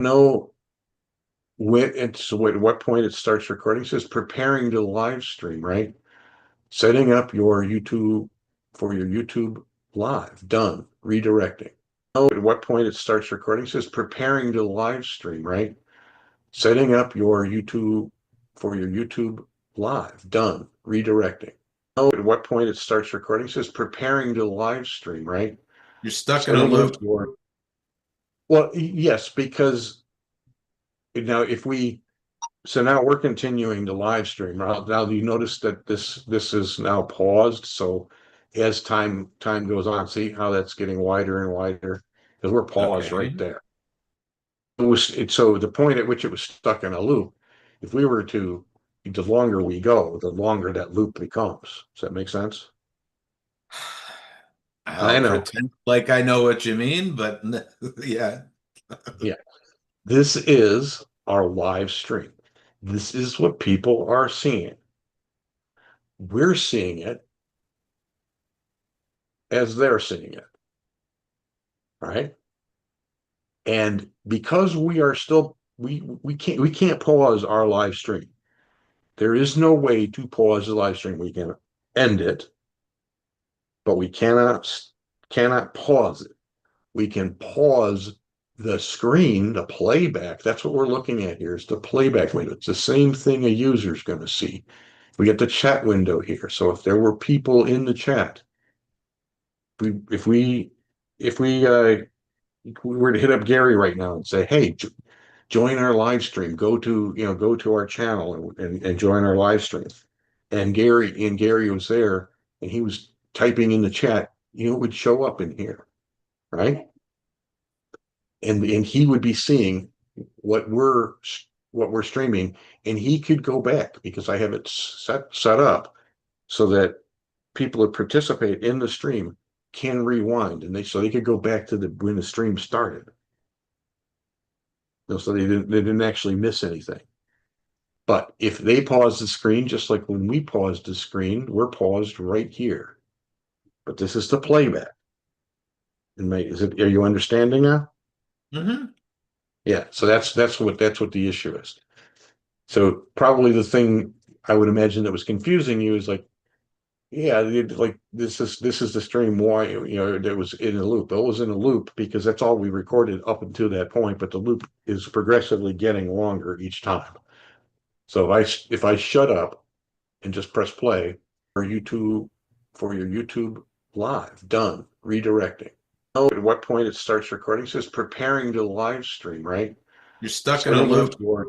know at what point it starts recording. It says preparing to live stream, right? Setting up your YouTube for your YouTube live. Done. Redirecting. Know at what point it starts recording. It says preparing to live stream, right? Setting up your YouTube for your YouTube live. Done. Redirecting. Know at what point it starts recording. It says preparing to live stream, right? You're stuck in a Setting up loop. your Well, yes, because now if we so now we're continuing to live stream. Now you notice that this is now paused. So as time goes on, see how that's getting wider and wider because we're paused right Okay. there. So the point at which it was stuck in a loop, if we were to, the longer we go, the longer that loop becomes. Does that make sense? I I'll know. pretend like I know what you mean, but yeah. Yeah. This is our live stream. This is what people are seeing. We're seeing it as they're seeing it, right? And because we are still we can't pause our live stream. There is no way to pause the live stream. We can end it, but we cannot pause it. We can pause the screen, the playback. That's what we're looking at here is the playback window. It's the same thing a user is going to see. We get the chat window here. So if there were people in the chat, we if we if we were to hit up Gary right now and say, "Hey, join our live stream. Go to our channel and join our live stream." And Gary was there and he was typing in the chat. It would show up in here, right? And he would be seeing what we're streaming, and he could go back because I have it set up so that people that participate in the stream can rewind, and they could go back to the when the stream started. So they didn't actually miss anything. But if they pause the screen, just like when we paused the screen, we're paused right here. But this is the playback. Are you understanding now? Hmm. Yeah. So that's what the issue is. So probably the thing I would imagine that was confusing you is like, yeah, like this is the stream. Why that was in a loop? It was in a loop because that's all we recorded up until that point. But the loop is progressively getting longer each time. So if I shut up and just press play for your YouTube live. Done. Redirecting. At what point it starts recording. It says preparing to live stream, right? You're stuck in a Setting up loop. your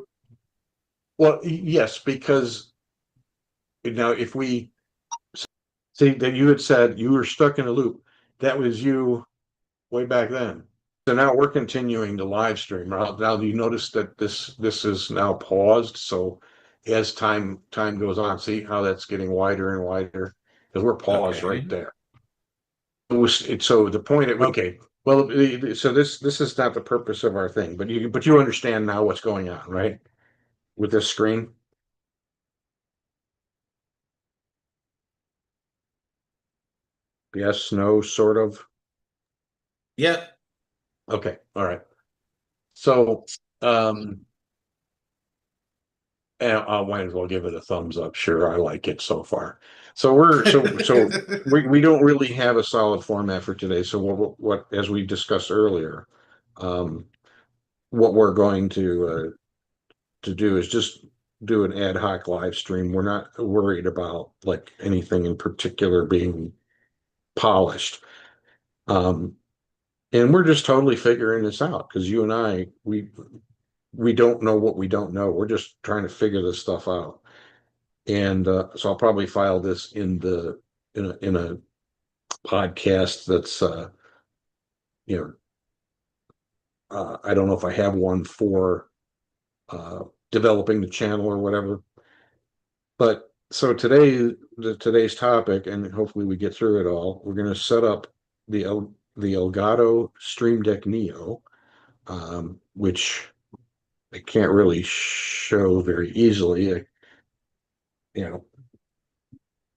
Well, yes, because now if we see that you had said you were stuck in a loop, that was you way back then. So now we're continuing to live stream. Now you notice that this is now paused. So as time goes on, see how that's getting wider and wider because we're paused right Okay. there. So the point at okay, well, so this is not the purpose of our thing, but you understand now what's going on, right? With this screen. Yes, no, sort of. Yep. Okay, all right. So um and I might as well give it a thumbs up. Sure, I like it so far. So we don't really have a solid format for today. So what as we discussed earlier, um, what we're going to do is just do an ad hoc live stream. We're not worried about like anything in particular being polished. Um, and we're just totally figuring this out because you and I we don't know what we don't know. We're just trying to figure this stuff out. And so I'll probably file this in a podcast that's you know I don't know if I have one for uh, developing the channel or whatever. But so today's topic, and hopefully we get through it all. We're going to set up the Elgato Stream Deck Neo, which I can't really show very easily. You know,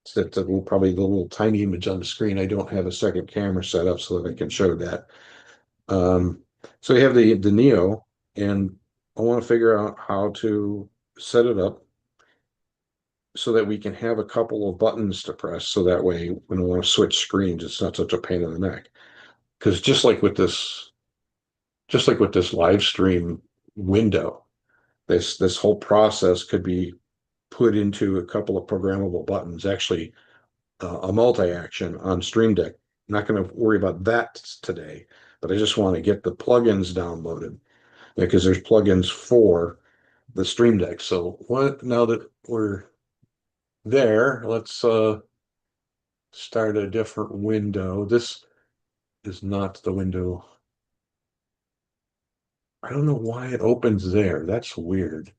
it's probably the little tiny image on the screen. I don't have a second camera set up so that I can show that. Um, so you have the Neo. and I want to figure out how to set it up so that we can have a couple of buttons to press so that way when we want to switch screens, it's not such a pain in the neck. Because just like with this live stream window, this whole process could be put into a couple of programmable buttons, actually a multi-action on Stream Deck. I'm not going to worry about that today, but I just want to get the plugins downloaded because there's plugins for the Stream Deck. So what now that we're there, let's start a different window. This is not the window. I don't know why it opens there. That's weird.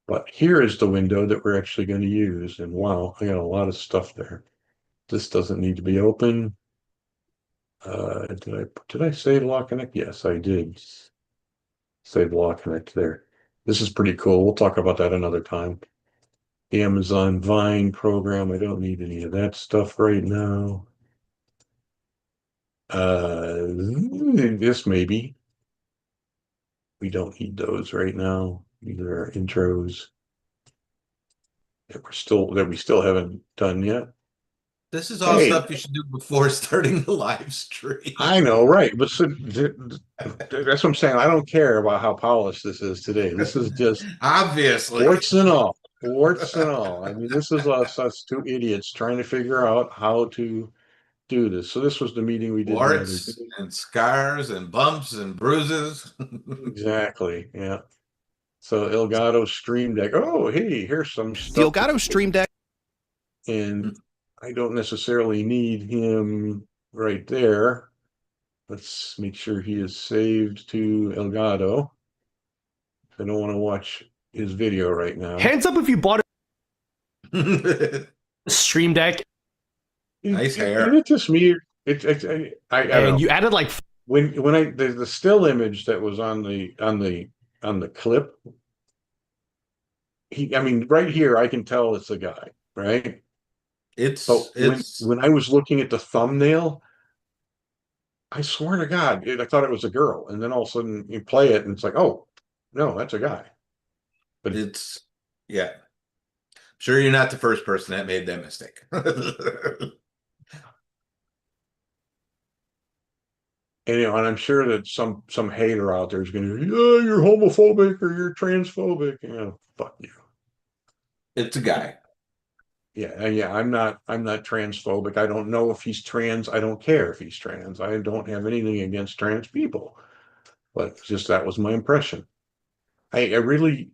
But here is the window that we're actually going to use. And wow, I got a lot of stuff there. This doesn't need to be open. Did I save Law Connect? Yes, I did. Save Law Connect there. This is pretty cool. We'll talk about that another time. The Amazon Vine program. I don't need any of that stuff right now. This maybe. We don't need those right now. These are our intros that we still haven't done yet. This is all Hey, stuff you should do before starting the live stream. I know, right? But so, that's what I'm saying. I don't care about how polished this is today. This is just Obviously. warts and all. Warts and all. I mean, this is us two idiots trying to figure out how to do this. So this was the meeting we did the other Warts day. and scars and bumps and bruises. Exactly. Yeah. So Elgato Stream Deck. Oh, hey, here's some The stuff. Elgato Stream Deck. And I don't necessarily need him right there. Let's make sure he is saved to Elgato. I don't want to watch his video right now. Hands up if you bought a Stream Deck Nice Is hair. it just me? I don't know. and you added like When I the still image that was on the clip, I mean, right here I can tell it's a guy, right? But It's when I was looking at the thumbnail, I swear to God, I thought it was a girl, and then all of a sudden you play it, and it's like, oh, no, that's a guy. But it's yeah. Sure, you're not the first person that made that mistake. and I'm sure that some hater out there is going to, yeah, you're homophobic or you're transphobic. Fuck you. It's a guy. Yeah. I'm not transphobic. I don't know if he's trans. I don't care if he's trans. I don't have anything against trans people, but just that was my impression. I really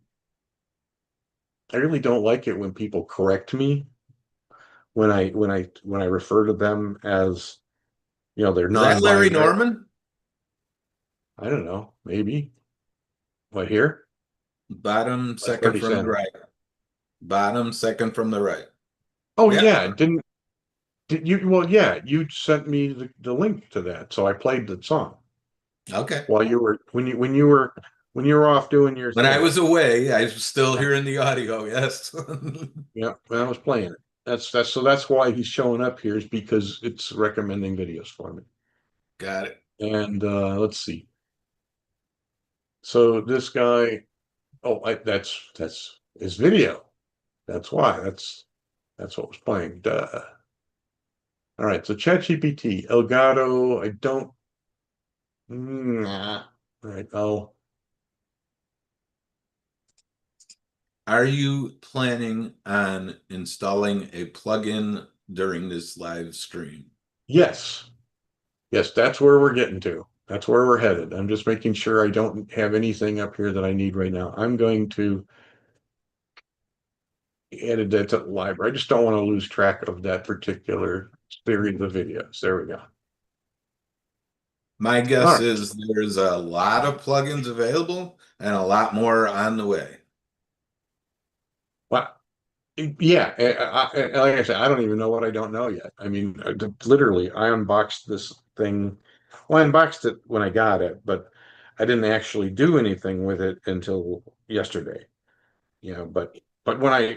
don't like it when people correct me when I refer to them as they're Is that Larry non-binary. Norman? I don't know, maybe. What here? Bottom That's second Bernie from the Sanders. right. Bottom second from the right. Oh Yeah. yeah, did you? Well, yeah, you sent me the link to that, so I played the song Okay. while you were when you were off doing your When I thing. was away, I was still hearing the audio. Yes. Yeah, when I was playing it. That's why he's showing up here is because it's recommending videos for me. Got it. And let's see. So this guy, oh, that's his video. That's why. That's what was playing. Duh. All right. So ChatGPT, Elgato. I don't. Nah. All right. Are you planning on installing a plugin during this live stream? Yes. Yes. That's where we're getting to. That's where we're headed. I'm just making sure I don't have anything up here that I need right now. I'm going to add that to the library. I just don't want to lose track of that particular series of videos. There we go. My All guess right. is there's a lot of plugins available and a lot more on the way. Well, yeah. Like I said, I don't even know what I don't know yet. I mean, literally, I unboxed this thing. Well, I unboxed it when I got it, but I didn't actually do anything with it until yesterday. But when I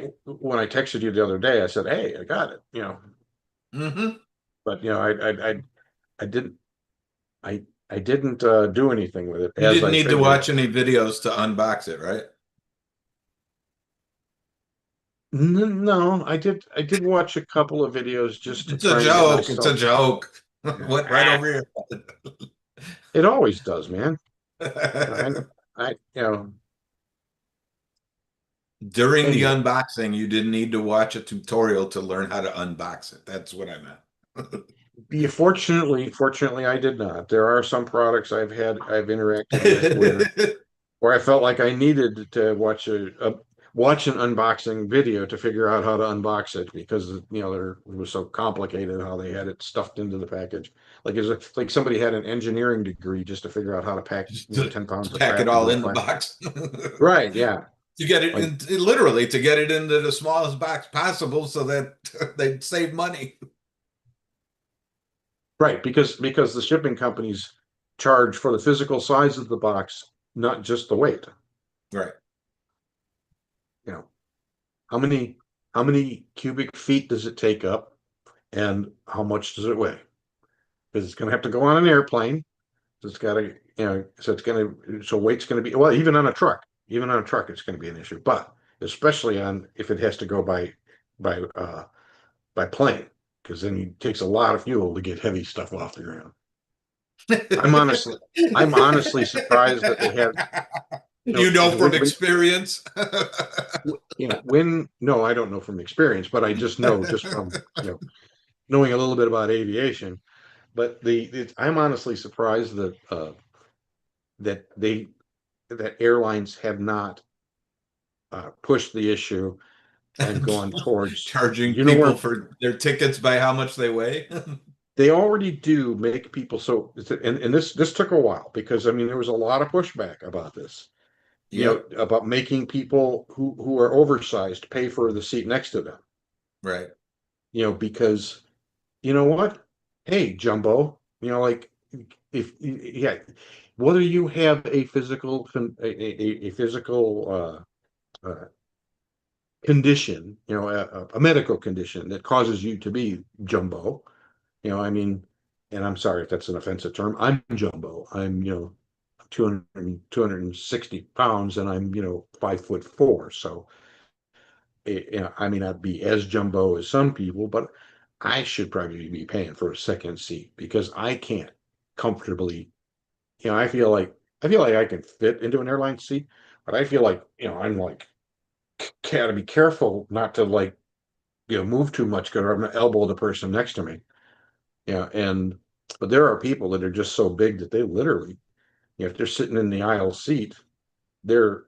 texted you the other day, I said, "Hey, I got it." Hmm. But I didn't. I I didn't do anything with it You as didn't I need to figured. watch any videos to unbox it, right? No, I did watch a couple of videos just to It's a try and get joke. It's a myself. joke. Yeah. Went right over your It always does, man. I, head. I. During the Anyway, unboxing, you didn't need to watch a tutorial to learn how to unbox it. That's what I meant. fortunately, I did not. There are some products I've interacted with where I felt like I needed to watch an unboxing video to figure out how to unbox it because it was so complicated how they had it stuffed into the package. Like somebody had an engineering degree just to figure out how to pack Just 10 to pounds of pack it crap all into a in the plastic. box. Right, yeah. To get it Like in, literally to get it into the smallest box possible so that they'd save money. right, because the shipping companies charge for the physical size of the box, not just the weight. Right. You know, how many how many cubic feet does it take up and how much does it weigh? Because it's going to have to go on an airplane. So it's got to, so weight's going to be, well, even on a truck, it's going to be an issue, but especially on if it has to go by, uh, by plane, because then it takes a lot of fuel to get heavy stuff off the ground. I'm honestly, I'm honestly surprised that they have, You know from when, experience. no, I don't know from experience, but I just know just from, knowing a little bit about aviation. But I'm honestly surprised that they that airlines have not pushed the issue and gone towards, Charging you know people where for their tickets by how much they weigh. they already do make people so, and this took a while because I mean there was a lot of pushback about this, Yep. about making people who are oversized pay for the seat next to them, Right. because you know what? Hey, Jumbo, like if yeah, whether you have a physical a physical condition, a medical condition that causes you to be jumbo, I mean, and I'm sorry if that's an offensive term. I'm jumbo. I'm 260 pounds, and I'm 5'4". So I may not be as jumbo as some people, but I should probably be paying for a second seat because I can't comfortably. I feel like I can fit into an airline seat, but I feel like I'm like gotta be careful not to like move too much because I'm gonna elbow the person next to me. And but there are people that are just so big that they literally, if they're sitting in the aisle seat, they're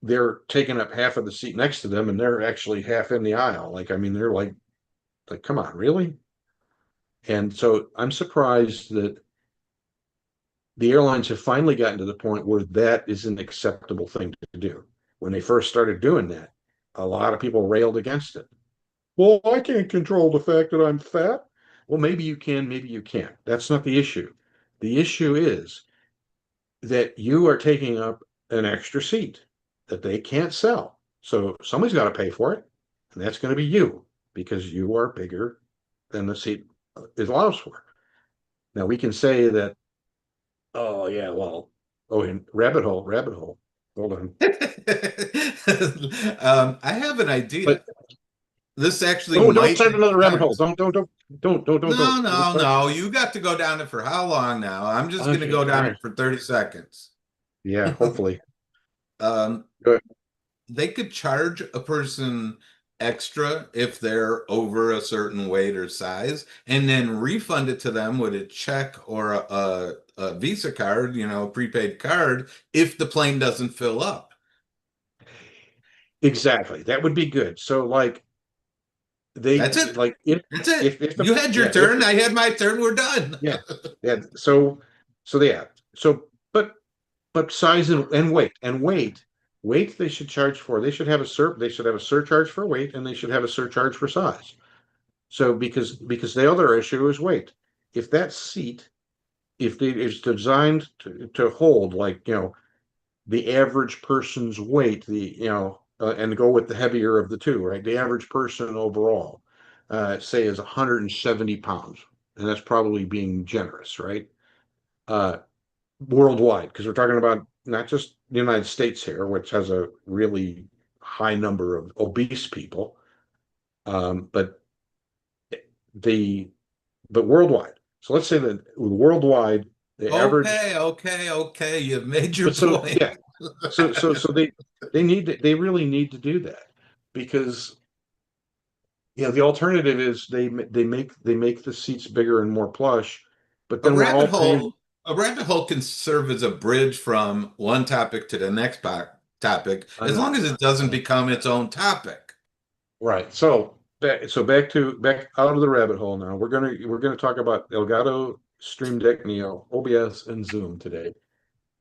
they're taking up half of the seat next to them, and they're actually half in the aisle. Like I mean, they're like come on, really? And so I'm surprised that the airlines have finally gotten to the point where that is an acceptable thing to do. When they first started doing that, a lot of people railed against it. Well, I can't control the fact that I'm fat. Well, maybe you can, maybe you can't. That's not the issue. The issue is that you are taking up an extra seat that they can't sell. So somebody's got to pay for it, and that's going to be you because you are bigger than the seat it allows for. Now we can say that, oh yeah, well, oh, and rabbit hole. Hold on. I have an idea. But This actually oh, don't might start make another rabbit hole. sense. Don't. No, Don't no, start. no. You got to go down it for how long now? I'm just going to Okay, go all down right. it for 30 seconds. Yeah, hopefully. Um, Good. they could charge a person extra if they're over a certain weight or size, and then refund it to them with a check or a Visa card, prepaid card, if the plane doesn't fill up. Exactly. That would be good. So like they That's it. like That's it. if the You had your yeah, if turn. I had my turn. We're done. yeah. Yeah. So yeah. But size and weight they should charge for. They should have a surcharge for weight and they should have a surcharge for size. So because the other issue is weight. If that seat if it is designed to hold like the average person's weight, and go with the heavier of the two, right? The average person overall, say, is 170 pounds, and that's probably being generous, right? uh, worldwide, because we're talking about not just the United States here, which has a really high number of obese people, but the but worldwide. So let's say that worldwide, the average. Okay. You've made your But so point. yeah, so they really need to do that, because the alternative is they make the seats bigger and more plush, but A then we're rabbit all paying. hole, a rabbit hole can serve as a bridge from one topic to the next topic, I as long know. as it doesn't become its own topic. Right. So back out of the rabbit hole now. We're gonna talk about Elgato, Stream Deck Neo, OBS, and Zoom today.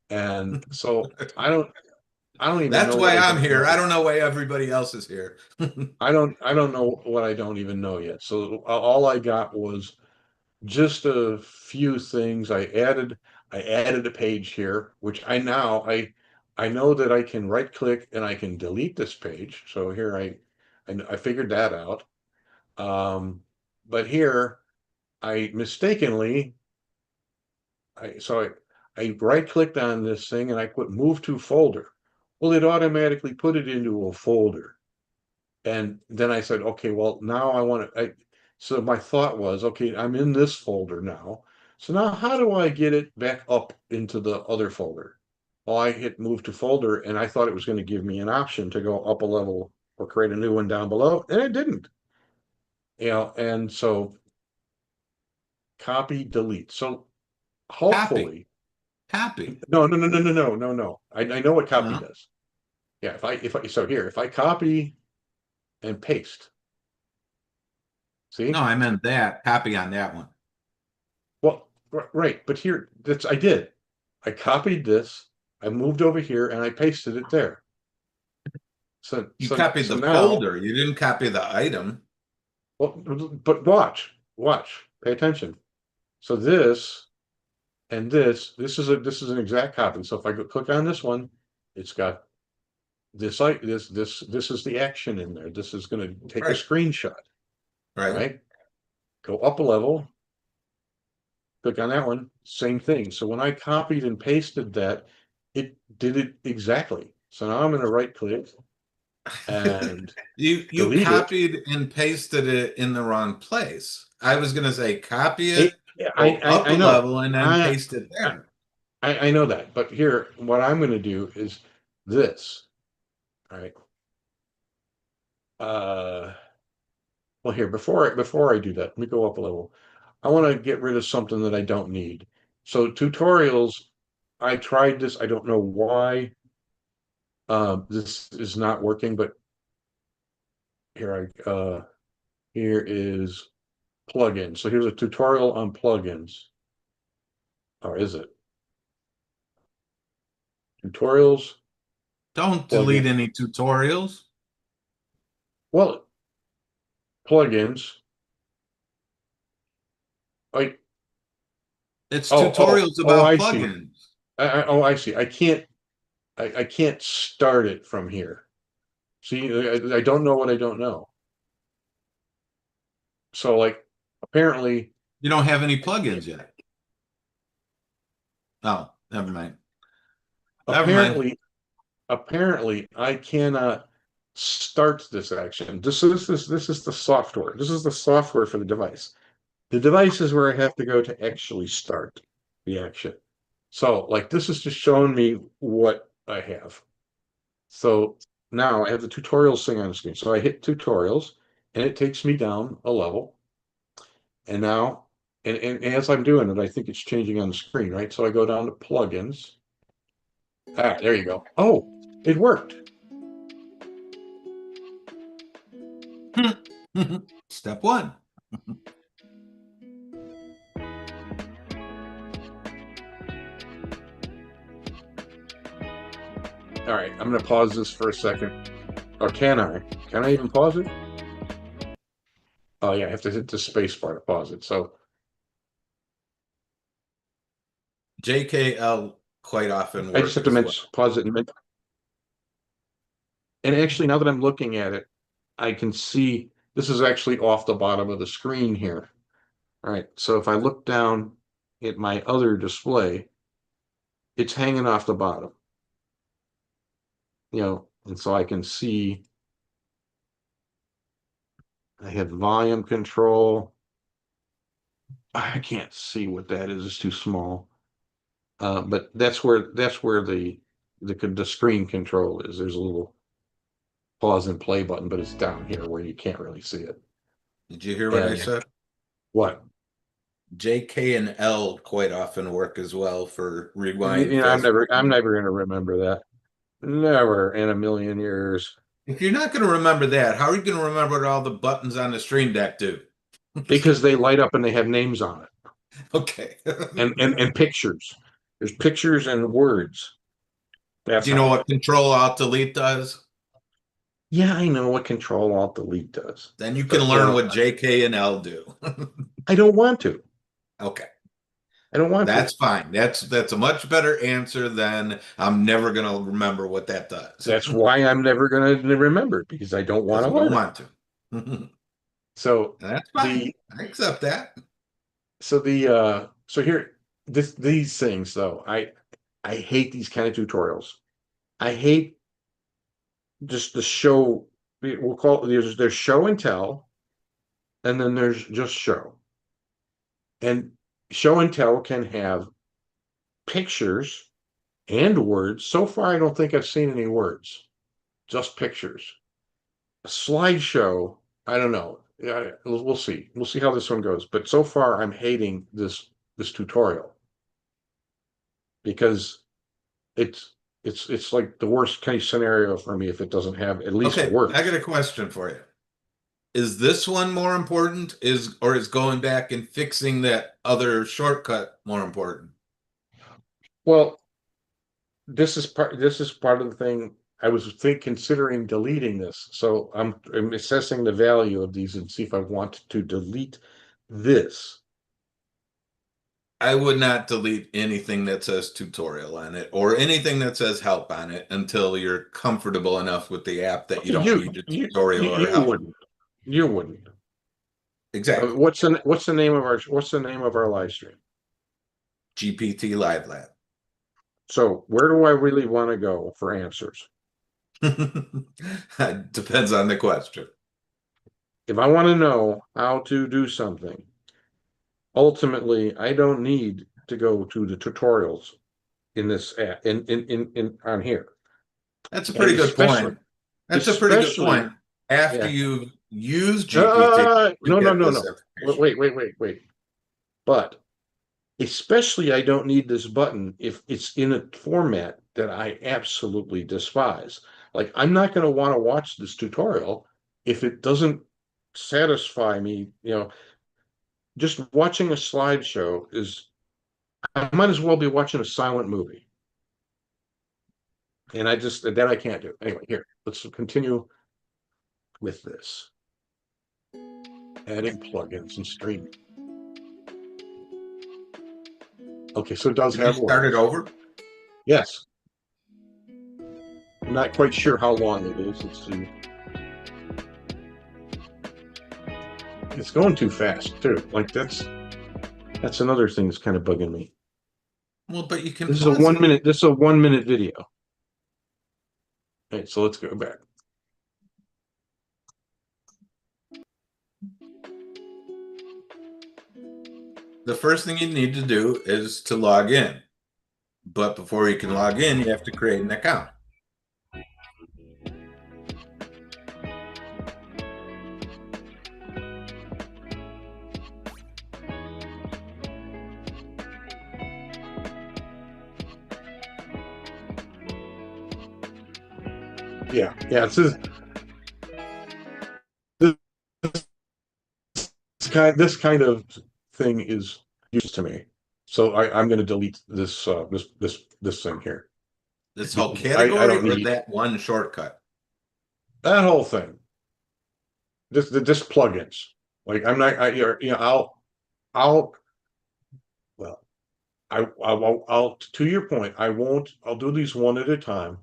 And so I don't even That's know what why I I'm don't here. I know. don't know why everybody else is here. I don't know what I don't even know yet. So all I got was just a few things. I added a page here, which I know that I can right click and I can delete this page. So here I figured that out. Um, but here I mistakenly I right clicked on this thing and I put move to folder. Well, it automatically put it into a folder. And then I said, okay, well, now I want to. So my thought was, okay, I'm in this folder now. So now how do I get it back up into the other folder? Well, I hit move to folder and I thought it was going to give me an option to go up a level or create a new one down below, and it didn't. And so copy, delete. So Copy, hopefully, copy. no, no, no, no, no, no, no, no. I know what copy No, does. Yeah, if I copy and paste, no, see? I meant that. Copy on that one. Well, right, but here I did. I copied this, I moved over here, and I pasted it there. So You so copied so the now, folder. You didn't copy the item. well, but watch, pay attention. So this is an exact copy. So if I go click on this one, it's got this like this is the action in there. This is going to take a Right, screenshot, right. right? Go up a level, click on that one, same thing. So when I copied and pasted that, it did it exactly. So now I'm going to right click and You delete it. copied and pasted it in the wrong place. I was gonna say copy It it, I, go up a I know. level, and then I, paste it I there. I know that. But here, what I'm going to do is this. All right. Uh, well, here before I do that, let me go up a level. I want to get rid of something that I don't need. So tutorials, I tried this. I don't know why this is not working, but here is plugins. So here's a tutorial on plugins. Or is it? Tutorials, Don't plugin. delete any tutorials. Well, plugins. Like, It's oh, tutorials about I see. plugins. I see. I can't start it from here. See, I don't know what I don't know. So like, apparently, You don't have any plugins yet. Oh, never mind. Never mind. apparently, apparently, I cannot start this action. This is the software. This is the software for the device. The device is where I have to go to actually start the action. So like this is just showing me what I have. So now I have the tutorials thing on the screen. So I hit tutorials and it takes me down a level. And now, and as I'm doing it, I think it's changing on the screen, right? So I go down to plugins. Ah, there you go. Oh, it worked. Step one. All right, I'm going to pause this for a second. Or can I? Can I even pause it? Oh yeah, I have to hit the space bar to pause it. So JKL quite often I just have work to as well. pause it and actually, now that I'm looking at it, I can see this is actually off the bottom of the screen here. All right, so if I look down at my other display, it's hanging off the bottom. And so I can see I had volume control. I can't see what that is. It's too small. But that's where the screen control is. There's a little pause and play button, but it's down here where you can't really see it. Did you hear what I And said? what? J, K, and L quite often work as well for rewind. I'm fast never forward. going to remember that. Never in a million years. If you're not going to remember that, how are you going to remember what all the buttons on the Stream Deck do? Because they light up and they have names on it. Okay. And pictures. There's pictures and words. That's Do you know what Control Alt Delete does? Yeah, I know what Control Alt Delete does. Then you can learn what J, K, and L do. I don't want to. Okay. I don't want That's to. fine. That's a much better answer than I'm never going to remember what that does. That's why I'm never going to remember it, because I don't want Because to you don't learn want to. So That's fine. I accept that. so here these things though, I hate these kind of tutorials. I hate just the show. We'll call it, there's show and tell, and then there's just show. And show and tell can have pictures and words. So far, I don't think I've seen any words, just pictures. A slideshow, I don't know. Yeah, we'll see. We'll see how this one goes. But so far, I'm hating this tutorial because it's like the worst case scenario for me if it doesn't have at least Okay, words. I got a question for you. Is this one more important? Or is going back and fixing that other shortcut more important? Well, this is part of the thing. I was considering deleting this, so I'm assessing the value of these and see if I want to delete this. I would not delete anything that says tutorial on it or anything that says help on it until you're comfortable enough with the app that you don't need a tutorial or help. You wouldn't. Exactly. What's the name of our live stream? GPT Live Lab. So where do I really want to go for answers? Depends on the question. If I want to know how to do something, ultimately, I don't need to go to the tutorials in this app in on here. That's a pretty good point. That's a pretty good point. After you use GPT, no. Wait. But especially, I don't need this button if it's in a format that I absolutely despise. Like, I'm not going to want to watch this tutorial if it doesn't satisfy me. Just watching a slideshow I might as well be watching a silent movie. And that I can't do. Anyway, here, let's continue with this. Adding plugins and streaming. Okay, so it does have words. Start it over? Yes. I'm not quite sure how long it is. Let's see. It's going too fast too. Like that's another thing that's kind of bugging me. Well, but you can. This is a 1 minute. This is a 1 minute video. All right, so let's go back. The first thing you need to do is to log in. But before you can log in, you have to create an account. Yeah. This kind of thing is used to me, so I'm going to delete this thing here. This whole category or that one shortcut? That whole thing. This plugins. Like I'm not. I'll to your point. I'll do these one at a time,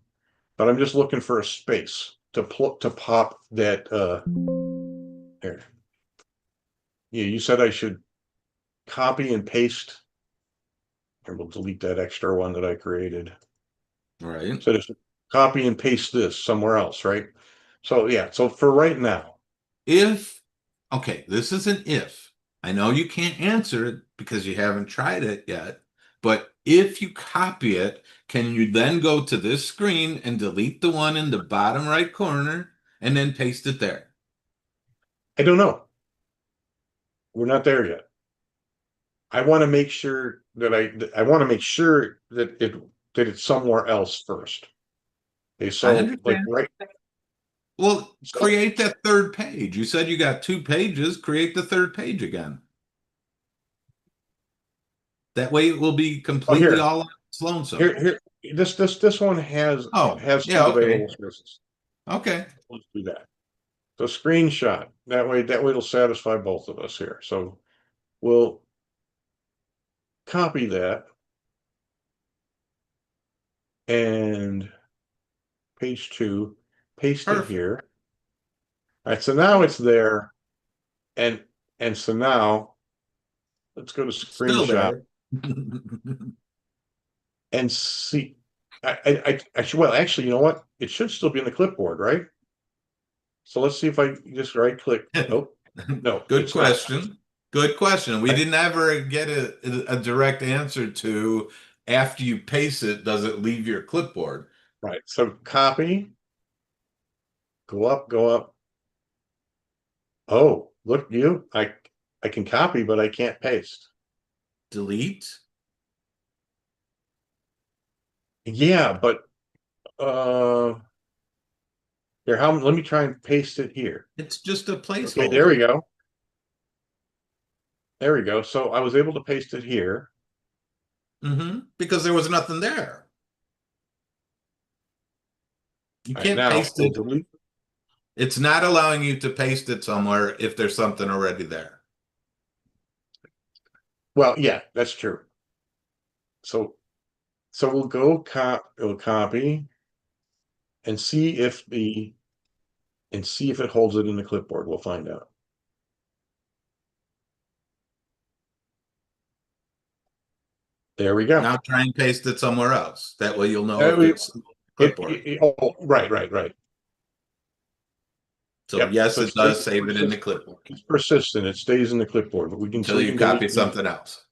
but I'm just looking for a space to pop that. Here. Yeah, you said I should copy and paste And we'll delete that extra one that I created. Right. So just copy and paste this somewhere else, right? So yeah, so for right now, If, okay, this is an if. I know you can't answer it because you haven't tried it yet, but if you copy it, can you then go to this screen and delete the one in the bottom right corner and then paste it there? I don't know. We're not there yet. I want to make sure that I want to make sure that it's somewhere else first. Okay, I so like understand. right, Well, so create that third page. You said you got 2 pages, create the third page again. That way it will be oh completely here, all lonesome. here, this one has Oh, yeah, two okay. available spaces. Okay. Let's do that. So screenshot. That way it'll satisfy both of us here. So we'll copy that and page 2, paste it Perfect. here. All right, so now it's there, and so now let's go to Still screenshot there. and see. Well, actually, you know what? It should still be in the clipboard, right? So let's see if I just right click. Oh, no, Good it's not. question. Good question. We Right, didn't ever get a direct answer to after you paste it, does it leave your clipboard? right. So copy, go up, go up. Oh, look, I can copy, but I can't paste. Delete? Yeah, but here, let me try and paste it here. It's just a Okay, there we placeholder. go. There we go. So I was able to paste it here. Because there was nothing there. You All right, can't now paste we'll it. delete. It's not allowing you to paste it somewhere if there's something already there. Well, yeah, that's true. So we'll we'll copy and see if it holds it in the clipboard. We'll find out. There we go. Now try and paste it somewhere else. That way you'll know Uh, if we- it's clipboard. oh, right. So Yep. yes, So it does save it in the clipboard it's persistent. It stays in the clipboard, but so until we you can copy delete these. something else.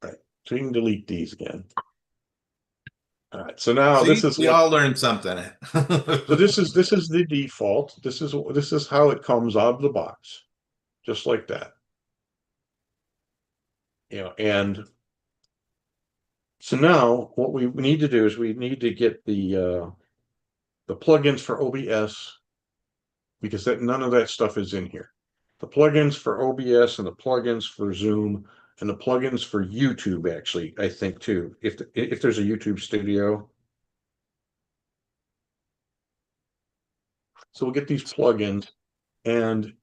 Right. So you can delete these again. All right. So now this See, is we what. all learned something. So this is the default. This is how it comes out of the box, just like that. And so now what we need to do is we need to get the plugins for OBS because none of that stuff is in here. The plugins for OBS and the plugins for Zoom and the plugins for YouTube, actually, I think too. If there's a YouTube studio. So we'll get these plugins, and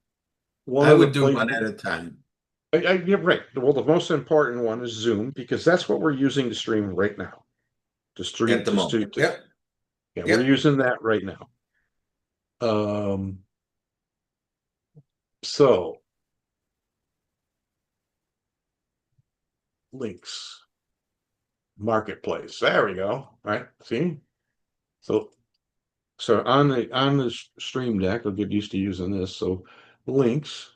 one I of the would do places. one at a time Yeah, right. Well, the most important one is Zoom because that's what we're using to stream right now. To stream, at the moment. Yep. yeah, we're Yep. using that right now. Um, so links, marketplace. There we go. Right. See? So on the stream deck, I'll get used to using this. So links.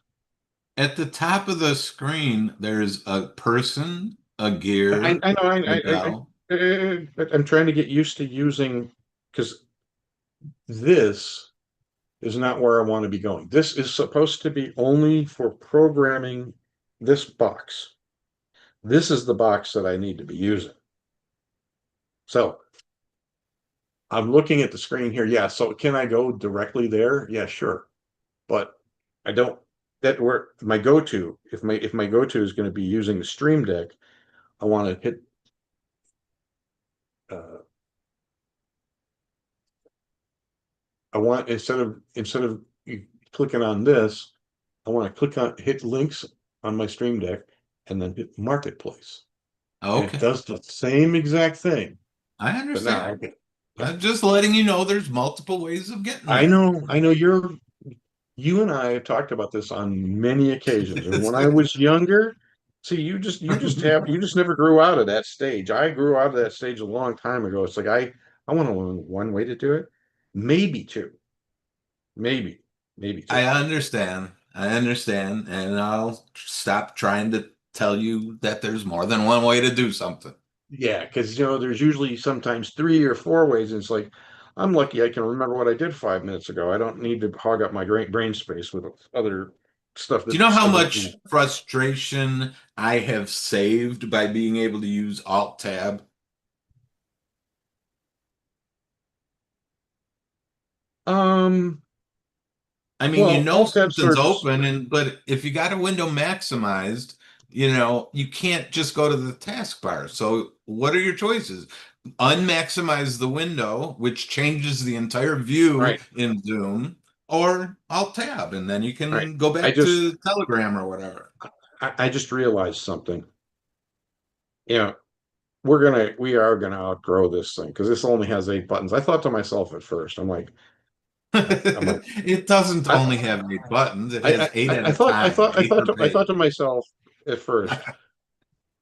At the top of the screen, there's a person, a gear, I know a bell. I'm trying to get used to using because this is not where I want to be going. This is supposed to be only for programming this box. This is the box that I need to be using. So I'm looking at the screen here. Yeah. So can I go directly there? Yeah, sure. But I don't, that where my go-to, if my go-to is going to be using the Stream Deck, I want to hit, uh, I want, instead of clicking on this, I want to hit links on my Stream Deck and then hit Marketplace. And it Okay. does the same exact thing. I But now, understand. yeah, I'm just letting you know there's multiple ways of getting I there. know, you and I have talked about this on many occasions. And when I was younger, See, you just never grew out of that stage. I grew out of that stage a long time ago. It's like I want to learn one way to do it, maybe two, maybe, maybe two. I understand. I understand. And I'll stop trying to tell you that there's more than one way to do something. Yeah, because there's usually sometimes three or four ways, and it's like I'm lucky I can remember what I did 5 minutes ago. I don't need to hog up my brain space with other stuff Do you know that's how against much me. frustration I have saved by being able to use Alt Tab? Um, I mean, you well, know alt tab something's search. open, and but if you got a window maximized, you can't just go to the taskbar. So what are your choices? Unmaximize the window, which changes the entire view Right, in Zoom, or Alt Tab, and then you right. can go I back just to Telegram or whatever. I just realized something. You know, we are gonna outgrow this thing because this only has 8 buttons. I thought to myself at first, I'm like, It doesn't I only have 8 buttons, it has eight at I a thought time, eight per I thought page. to myself at first,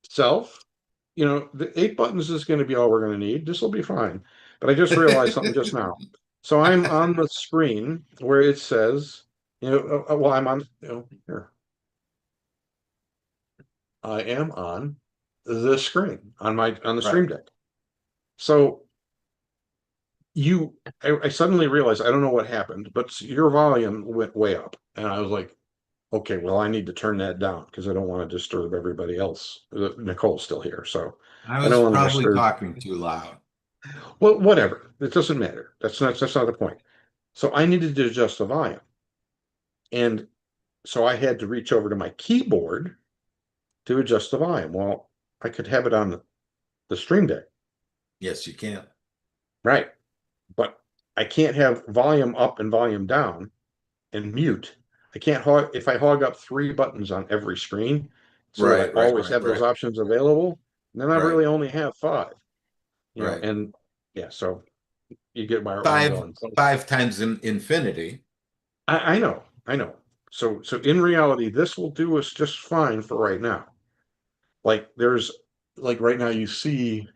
self, the 8 buttons is going to be all we're going to need. This will be fine. But I just realized something just now. So I'm on the screen where it says, well, I'm on, here. I am on the screen on the Right. Stream Deck. So I suddenly realized I don't know what happened, but your volume went way up, and I was like, okay, well, I need to turn that down because I don't want to disturb everybody else. Nicole's still here, so I I was don't want to probably disturb. talking too loud. Well, whatever. It doesn't matter. That's not the point. So I needed to adjust the volume. And so I had to reach over to my keyboard to adjust the volume. Well, I could have it on the Stream Deck, Yes, you can. right? But I can't have volume up and volume down and mute. I can't hog if I hog up 3 buttons on every screen so that I Right, right, always right, have those right, options available, then I right, really only have five, right. and yeah, so you get where I'm Five going. five times in infinity. I know. So in reality, this will do us just fine for right now. Like there's like right now, you see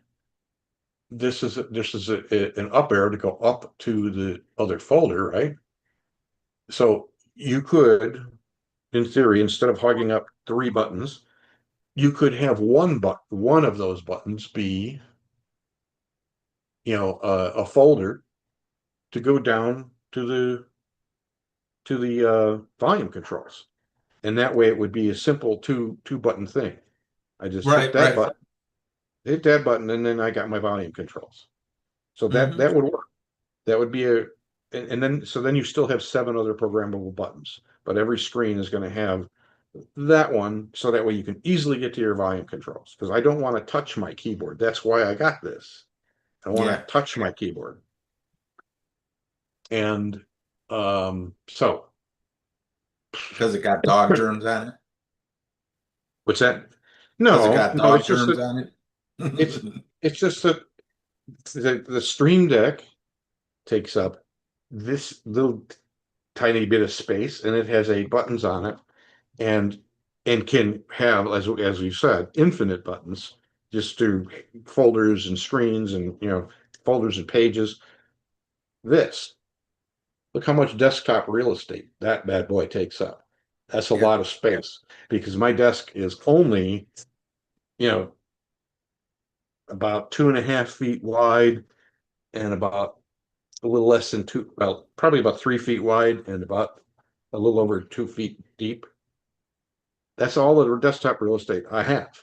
an up arrow to go up to the other folder, right? So you could, in theory, instead of hogging up 3 buttons, you could have one of those buttons be, a folder to go down to the volume controls, and that way it would be a simple two button thing. I just Right, right. hit that button, and then I got my volume controls. So Hmm. that would work. That would be and then so then you still have 7 other programmable buttons, but every screen is going to have that one, so that way you can easily get to your volume controls. Because I don't want to touch my keyboard. That's why I got this. I don't want Yeah, to touch my keyboard. And so because it got dog germs on what's that? because it No, got no, dog germs on it's it. it's just that the Stream Deck takes up this little tiny bit of space, and it has 8 buttons on it, and can have, as we said, infinite buttons, just to folders and screens, and folders and pages. This, look how much desktop real estate that bad boy takes up. That's a Yeah. lot of space because my desk is only, you know about 2.5 feet wide, and about a little less than two, well, probably about 3 feet wide, and about a little over 2 feet deep. That's all the desktop real estate I have.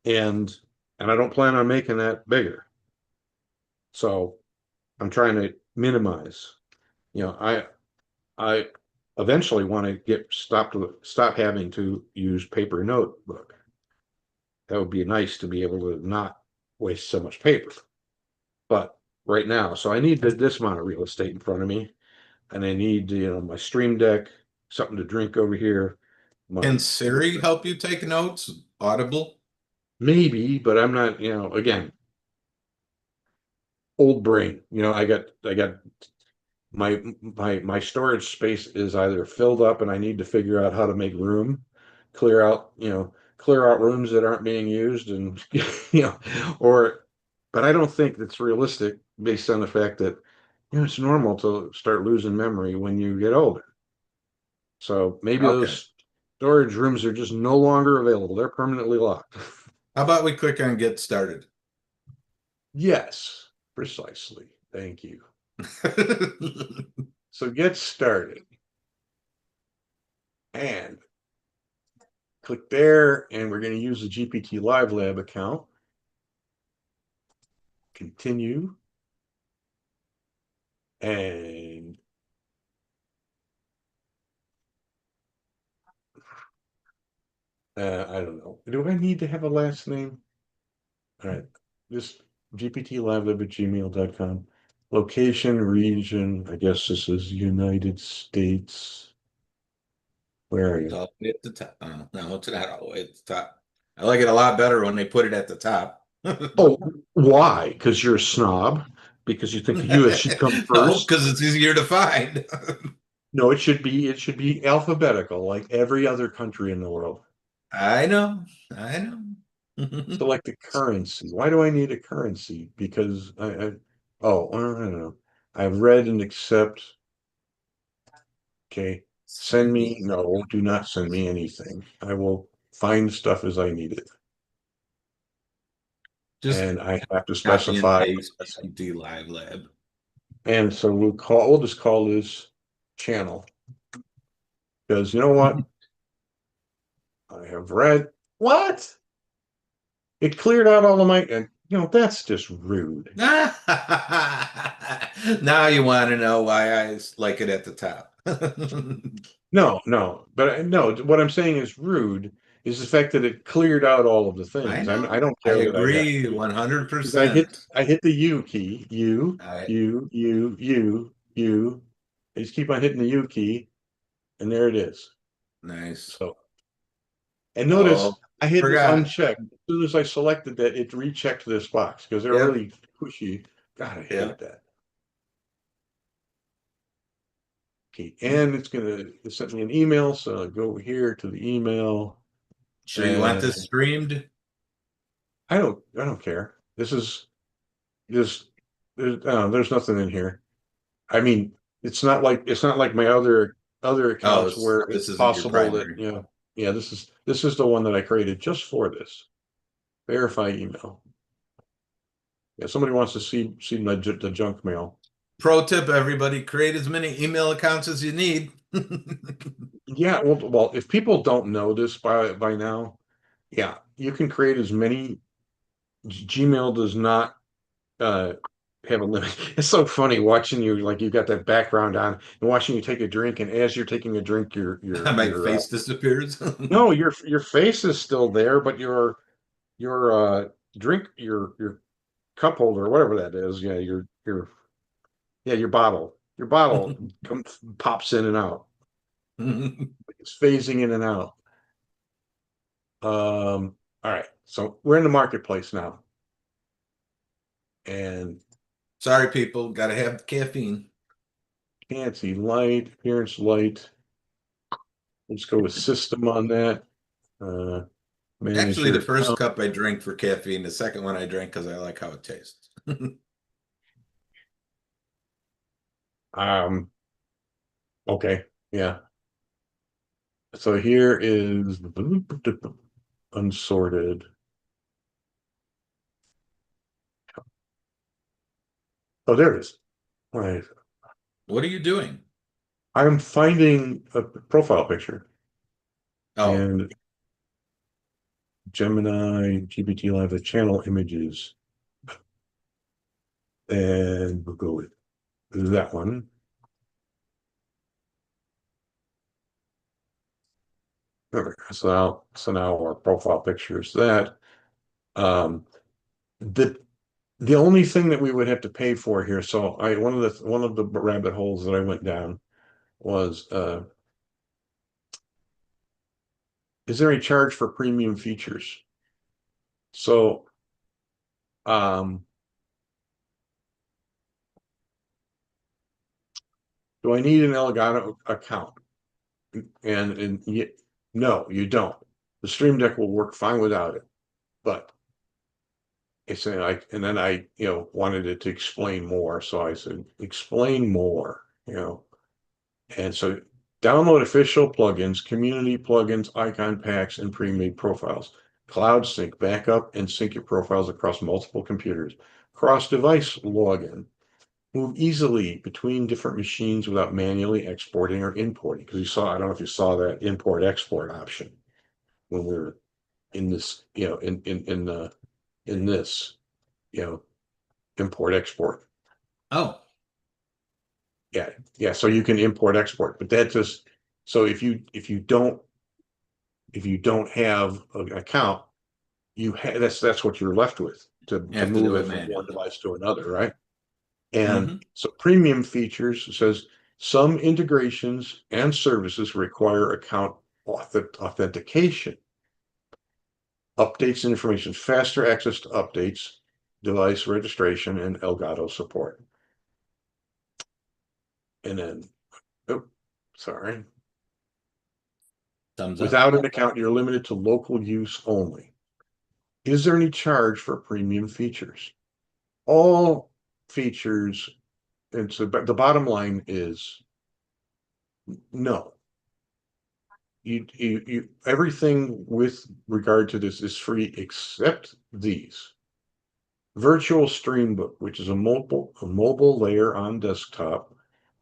And I don't plan on making that bigger. So I'm trying to minimize. I eventually want to stop having to use paper notebook. That would be nice to be able to not waste so much paper. But right now, so I need this amount of real estate in front of me, and I need, my Stream Deck, something to drink over here. Can My Siri help you take notes? Audible? Maybe, but I'm not, again, old brain. I got my storage space is either filled up and I need to figure out how to make room, clear out, clear out rooms that aren't being used, and but I don't think it's realistic based on the fact that it's normal to start losing memory when you get older. So maybe Okay. those storage rooms are just no longer available. They're permanently locked. How about we click on get started? Yes, precisely. Thank you. So get started and click there, and we're going to use the GPT Live Lab account. Continue. And I don't know. Do I need to have a last name? All right. Just gptlivelab@gmail.com. Location, region. I guess this is United States. Where are It's you? all the way at the top. Oh, no, it's not all the way at the top. I like it a lot better when they put it at the top. Oh, why? Because you're a snob? Because you think the US should come No, first? because it's easier to find. No, it should be alphabetical, like every other country in the world. I know. I know. Select a currency. Why do I need a currency? Because oh, I don't know. I've read and accept. Okay. Send me, no, do not send me anything. I will find stuff as I need it. Just And I have to copy and specify. paste GPT Live Lab. And so we'll just call this channel. Because you know what? I have read what? It cleared out all of my, and that's just rude. Now you want to know why I like it at the top. No, no, but no, what I'm saying is rude is the fact that it cleared out all of the I things. I know. don't I care that I have agree to, because I hit 100%. I hit the U key, U, I U, U, U, U. I just keep on hitting the U key, and there it is. nice. So, and Oh, notice I had this forgot. unchecked. As soon as I selected that, it rechecked this box because they're Yep. really pushy. God, I hate Yep. that. Okay, and it's gonna send me an email, so I go over here to the email, So you want and this streamed? I don't care. This is just there's nothing in here. I mean, it's not like my other Oh, accounts where this it's isn't your possible that primary. yeah, this is the one that I created just for this. Verify email. Yeah, somebody wants to see the junk mail. Pro tip, everybody, create as many email accounts as you need. Yeah, well, if people don't know this by now, yeah, you can create as many. Gmail does not uh have a limit. It's so funny watching you, like you got that background on and watching you take a drink, and as you're taking a drink, My face disappears. no, your face is still there, but your drink, your cup holder, whatever that is, yeah, your bottle pops in and out. It's phasing in and out. All right, so we're in the marketplace now, and Sorry, people, gotta have the caffeine. can't see light, appearance light. Let's go with system on that. Uh, manage Actually, the your first account. cup I drink for caffeine, the second one I drink because I like how it tastes. Um, okay, yeah. So here is unsorted. Oh, there it is. All right. What are you doing? I'm finding a profile picture Oh, and Gemini, GPT Live, the channel images, and we'll go with that one. Okay, so now our profile picture is that. Um, the the only thing that we would have to pay for here, so I one of the rabbit holes that I went down was is there a charge for premium features? So um do I need an Elgato account? And no, you don't. The Stream Deck will work fine without it, but it's like, and then I, wanted it to explain more. So I said, explain more, And so download official plugins, community plugins, icon packs, and pre-made profiles. Cloud sync, backup, and sync your profiles across multiple computers. Cross-device login. Move easily between different machines without manually exporting or importing. Because I don't know if you saw that import-export option when we're in this, in this, import-export. Oh, Yeah. So you can import export, but that just so if you don't have an account, that's what you're left with to you have to move do it it from one manually. device to another, right? And Hmm. so premium features says some integrations and services require account authentication, updates and information, faster access to updates, device registration, and Elgato support. And then, oh, sorry. Thumbs up. Without an account, you're limited to local use only. Is there any charge for premium features? All features, and so but the bottom line is no. Everything with regard to this is free except these. Virtual Stream Book, which is a mobile layer on desktop.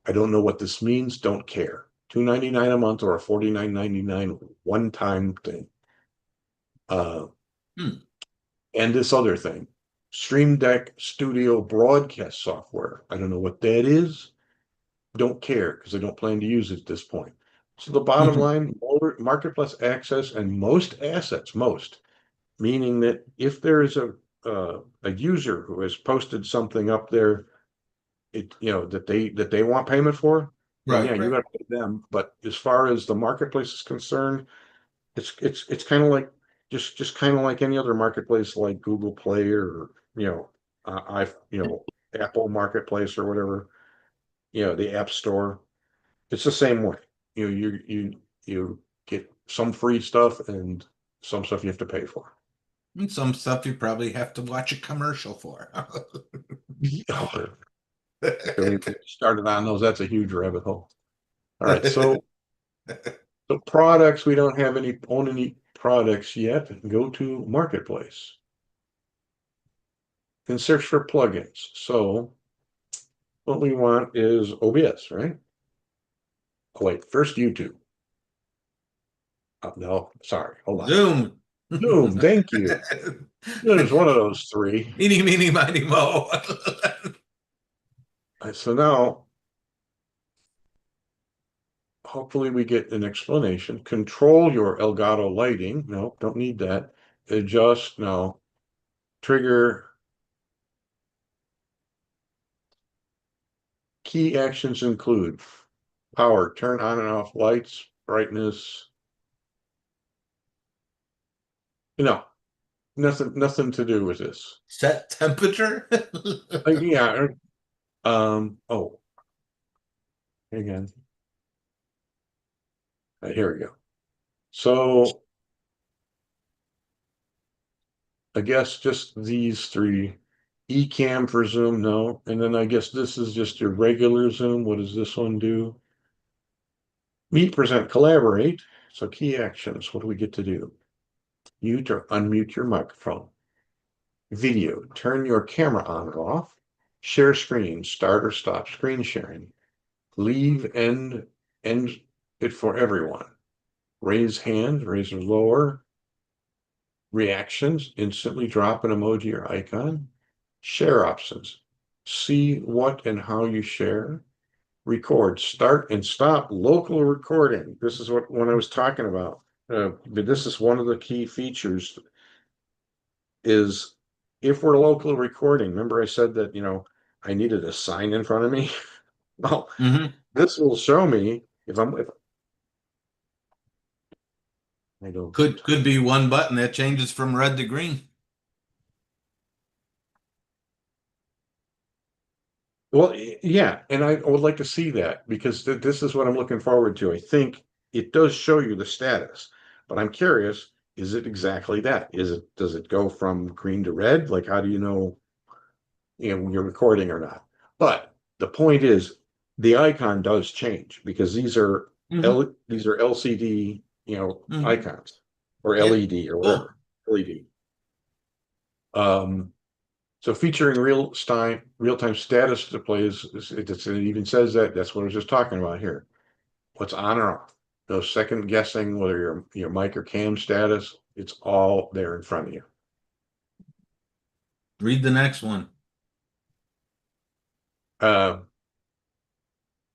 I don't know what this means, don't care. $2.99 a month or a $49.99 one-time thing. Hmm. And this other thing, Stream Deck Studio broadcast software. I don't know what that is. Don't care because I don't plan to use it at this point. So the bottom line, marketplace access and most assets, meaning that if there is a user who has posted something up there, that they want payment for, then yeah, Right, you right. got to pay them. But as far as the marketplace is concerned, it's kind of like just kind of like any other marketplace like Google Play or I Apple Marketplace or whatever, the App Store. It's the same way. You get some free stuff and some stuff you have to pay for. And some stuff you probably have to watch a commercial for. Really started on those, that's a huge rabbit hole. All right, so the products, we don't have any products yet. Go to Marketplace and search for plugins. So what we want is OBS, right? Oh, wait, first YouTube. Oh, no, sorry, hold on. Zoom. Zoom, thank you. There's one of those three. Eeny, meeny, miny, mo. So now, hopefully we get an explanation. Control your Elgato lighting. No, don't need that. Adjust, no. Trigger. Key actions include power, turn on and off lights, brightness. Nothing to do with this. Set temperature. Yeah. Oh, again. Here we go. So I guess just these three. Ecamm for Zoom, no. And then I guess this is just your regular Zoom. What does this one do? Meet, present, collaborate. So key actions. What do we get to do? Mute or unmute your microphone. Video, turn your camera on or off. Share screen, start or stop screen sharing. Leave end it for everyone. Raise hand, raise or lower. Reactions, instantly drop an emoji or icon. Share options, see what and how you share. Record, start and stop local recording. This is what when I was talking about. But this is one of the key features is if we're local recording. Remember I said that, I needed a sign in front of me? Well, Hmm. this will show me if I don't. Could be one button that changes from red to green. Well, yeah, and I would like to see that because this is what I'm looking forward to. I think it does show you the status, but I'm curious Is it exactly that? Does it go from green to red? Like, how do you know, you're recording or not? But the point is, the icon does change because Hmm. these are LCD, Hmm. icons, or Yeah. LED or Cool. whatever. LED. Um, so featuring real time status displays, it even says that. That's what I was just talking about here. What's on or off? No second guessing whether your mic or cam status. It's all there in front of you. Read the next one. Uh,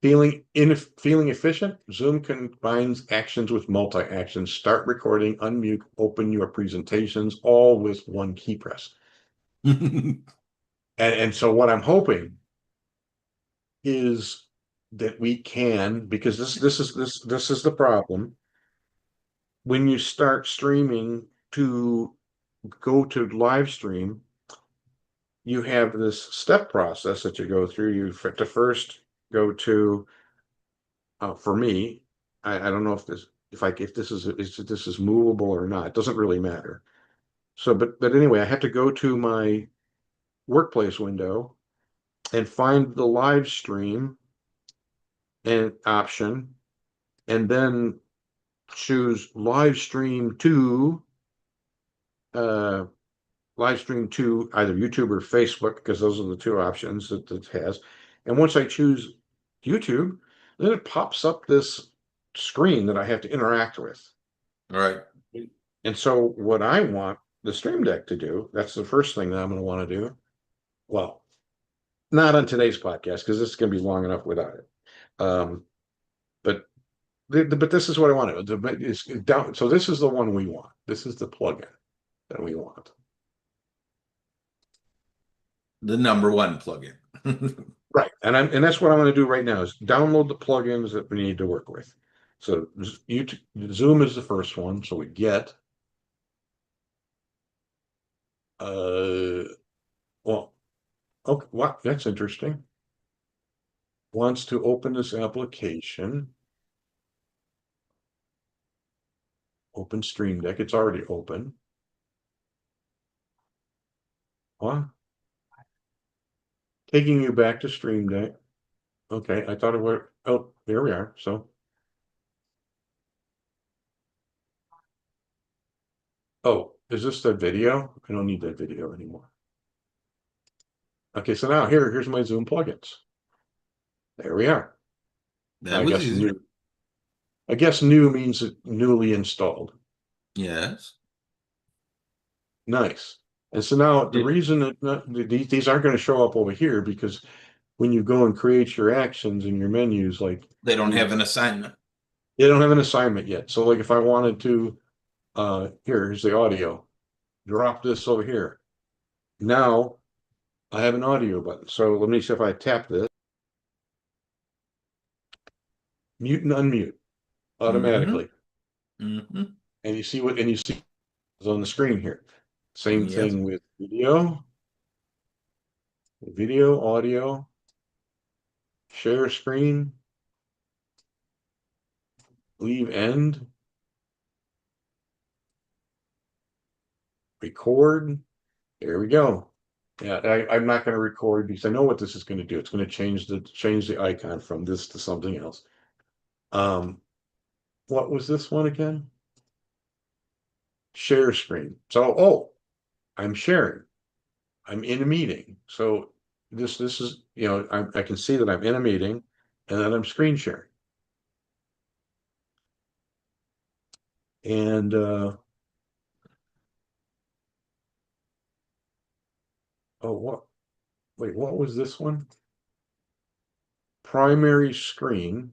feeling efficient. Zoom combines actions with multi-actions. Start recording, unmute, open your presentations, all with one key press. And so what I'm hoping is that we can, because this is the problem. When you start streaming to go to live stream, you have this step process that you go through. You have to first go to, for me, I don't know if this is movable or not. It doesn't really matter. So, but anyway, I have to go to my workplace window and find the live stream and option, and then choose uh, live stream to either YouTube or Facebook, because those are the two options that it has. And once I choose YouTube, then it pops up this screen that I have to interact with. All right. And so what I want the Stream Deck to do, that's the first thing that I'm going to want to do. Well, not on today's podcast, because this is going to be long enough without it. Um, but but this is what I want to do. So this is the one we want. This is the plugin that we want. The number one plugin. Right. And that's what I'm going to do right now is download the plugins that we need to work with. So YouTube, Zoom is the first one. So we get well, okay, wow, that's interesting. Wants to open this application. Open Stream Deck. It's already open. What? Taking you back to Stream Deck. Okay, I thought it were. Oh, there we are. So, oh, is this the video? I don't need that video anymore. Okay, so now here's my Zoom plugins. There we are. That I was guess easy. new. I guess new means newly installed. Yes. Nice. And so now the It- reason that these aren't going to show up over here, because when you go and create your actions and your menus, like they don't have an assignment. they don't have an assignment yet. So like if I wanted to, here's the audio, drop this over here. Now I have an audio button. So let me see if I tap this, mute and unmute Hmm. automatically. Hmm. And you see it's on the screen here. Same Yes. thing with video, audio, share screen, leave end, record. There we go. Yeah, I'm not going to record because I know what this is going to do. It's going to change the icon from this to something else. Um, what was this one again? Share screen. So, oh, I'm sharing. I'm in a meeting. So this is, I can see that I'm in a meeting, and then I'm screen sharing. And oh, what was this one? Primary screen.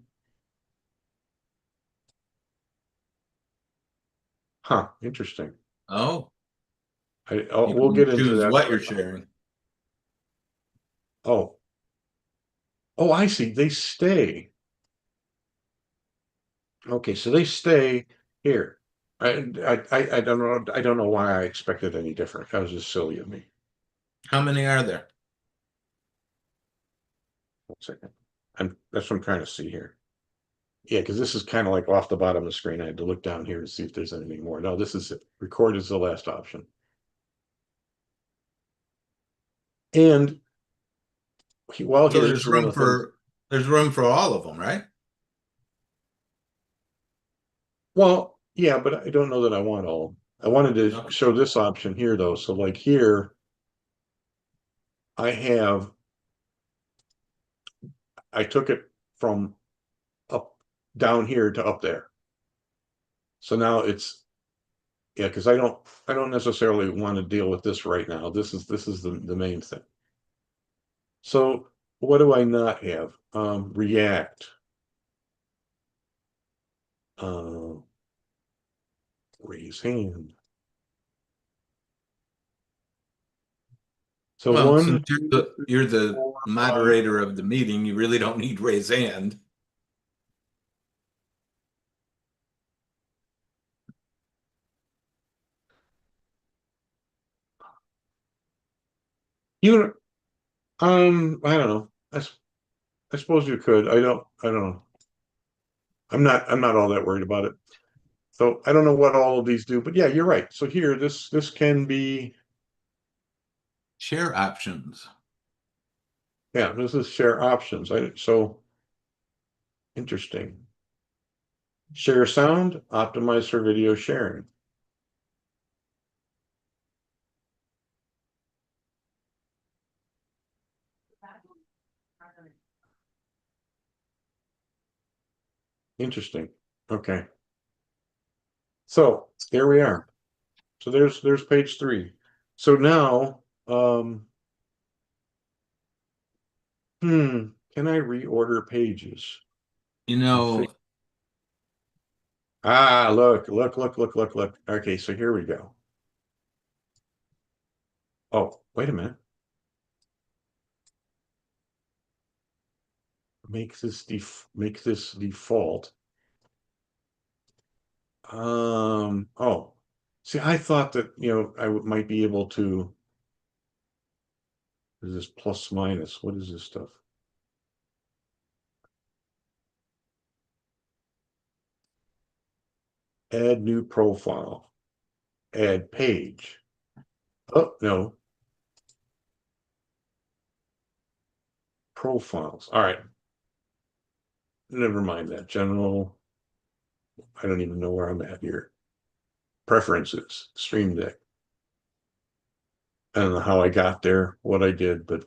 Huh, interesting. Oh, you We'll can get into choose that. what you're sharing. Oh, oh, I see. They stay. Okay, so they stay here. I don't know. I don't know why I expected any different. That was just silly of me. How many are there? 1 second. That's what I'm trying to see here. Yeah, because this is kind of like off the bottom of the screen. I had to look down here to see if there's anything more. No, this is it. Record is the last option. And while So here, this is one of the things. there's room for all of them, right? Well, yeah, but I don't know that I want all. I wanted to Okay. show this option here though. So like here, I took it from up down here to up there. So now it's, yeah, because I don't necessarily want to deal with this right now. This is the main thing. So what do I not have? React. Uh, raise hand. So Well, since one, two, three, you're the four, five. moderator of the meeting, you really don't need raise hand. You I don't know. I suppose you could. I don't know. I'm not all that worried about it. So I don't know what all of these do, but yeah, you're right. So here, this can be, Share options. yeah, this is share options. So interesting. Share sound, optimize for video sharing. Interesting. Okay. So there we are. So there's page 3. So now, can I reorder pages? You I think. know, Ah, look. Okay, so here we go. Oh, wait a minute. Make this default. Oh, see, I thought that, might be able to, is this plus minus? What is this stuff? Add new profile, add page. Oh, no, profiles. All right. Never mind that. General, I don't even know where I'm at here. Preferences, Stream Deck. I don't know how I got there, what I did, but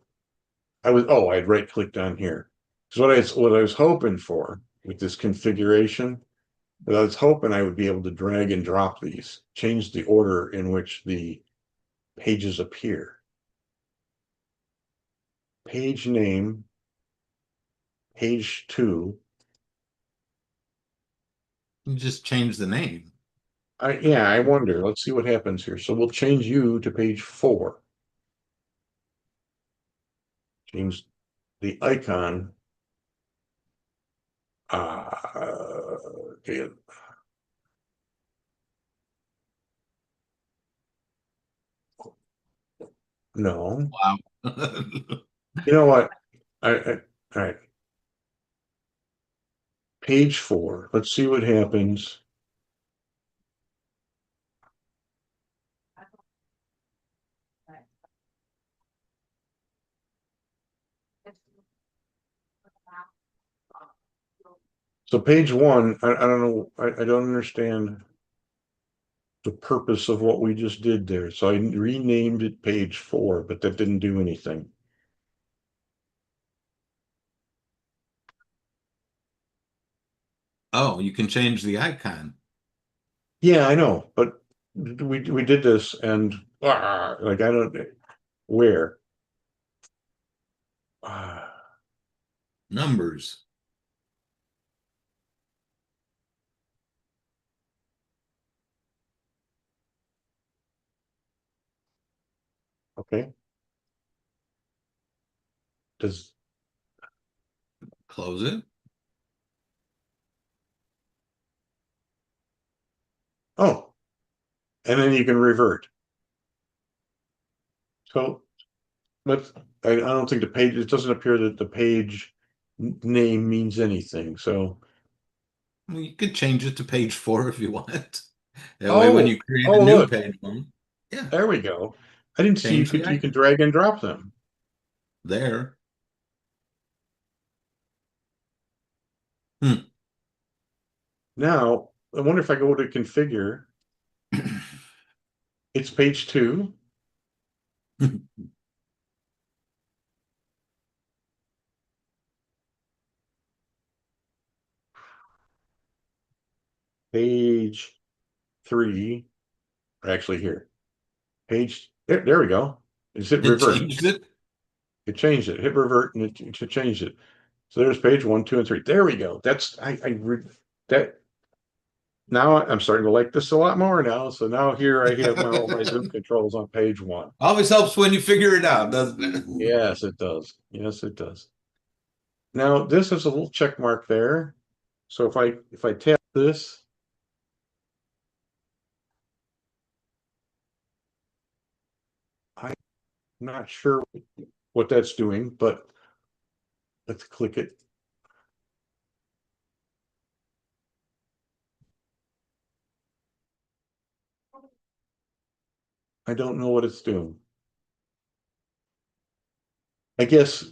I'd right clicked on here. So what I was hoping for with this configuration, I was hoping I would be able to drag and drop these, change the order in which the pages appear. Page name, page 2. you just change the name. Yeah, I wonder. Let's see what happens here. So we'll change you to page 4. Change the icon. Okay. No. Wow. You know what? All right. Page 4. Let's see what happens. So page 1, I don't know. I don't understand the purpose of what we just did there. So I renamed it page 4, but that didn't do anything. Oh, you can change the icon. Yeah, I know, but we did this and like I don't where. Numbers. Okay. Does Close it. oh, and then you can revert. So let's. I don't think the page. It doesn't appear that the page name means anything. So Well, you could change it to page 4 if you want. That way, when Oh, you create a oh, new look, page one, yeah, there we go. I didn't see change the you could icon drag and drop them. there. Hmm. Now, I wonder if I go to configure, it's page 2. Page 3, actually here. Page, there we go. Just hit It revert. changed it. It changed it. Hit revert and it changed it. So there's page 1, 2, and 3. There we go. That's that now I'm starting to like this a lot more now. So now here I have all my Zoom controls on page 1. Always helps when you figure it out, doesn't it? Yes, it does. Yes, it does. Now this is a little check mark there. So if I tap this, I'm not sure what that's doing, but let's click it. I don't know what it's doing. I guess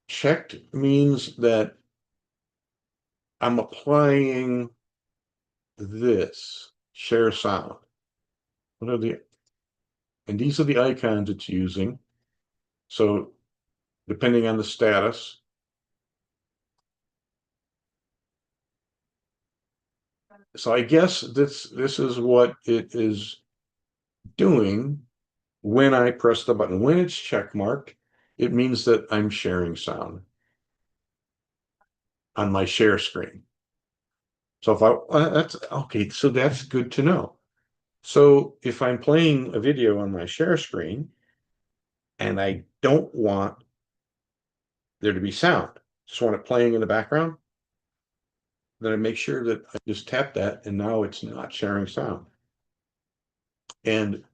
checked means that I'm applying this share sound. What are the, and these are the icons it's using. So depending on the status, so I guess this is what it is doing when I press the button. When it's check marked, it means that I'm sharing sound on my share screen. So if that's okay, so that's good to know. So if I'm playing a video on my share screen and I don't want there to be sound, just want it playing in the background, then I make sure that I just tap that and now it's not sharing sound. And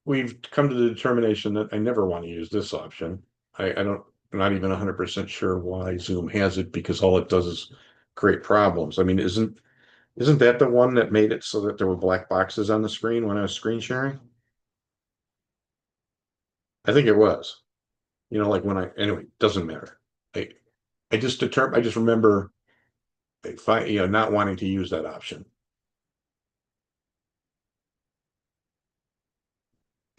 we've come to the determination that I never want to use this option. I don't, I'm not even 100% sure why Zoom has it, because all it does is create problems. I mean, isn't that the one that made it so that there were black boxes on the screen when I was screen sharing? I think it was. Like when anyway, doesn't matter. I I just remember if not wanting to use that option.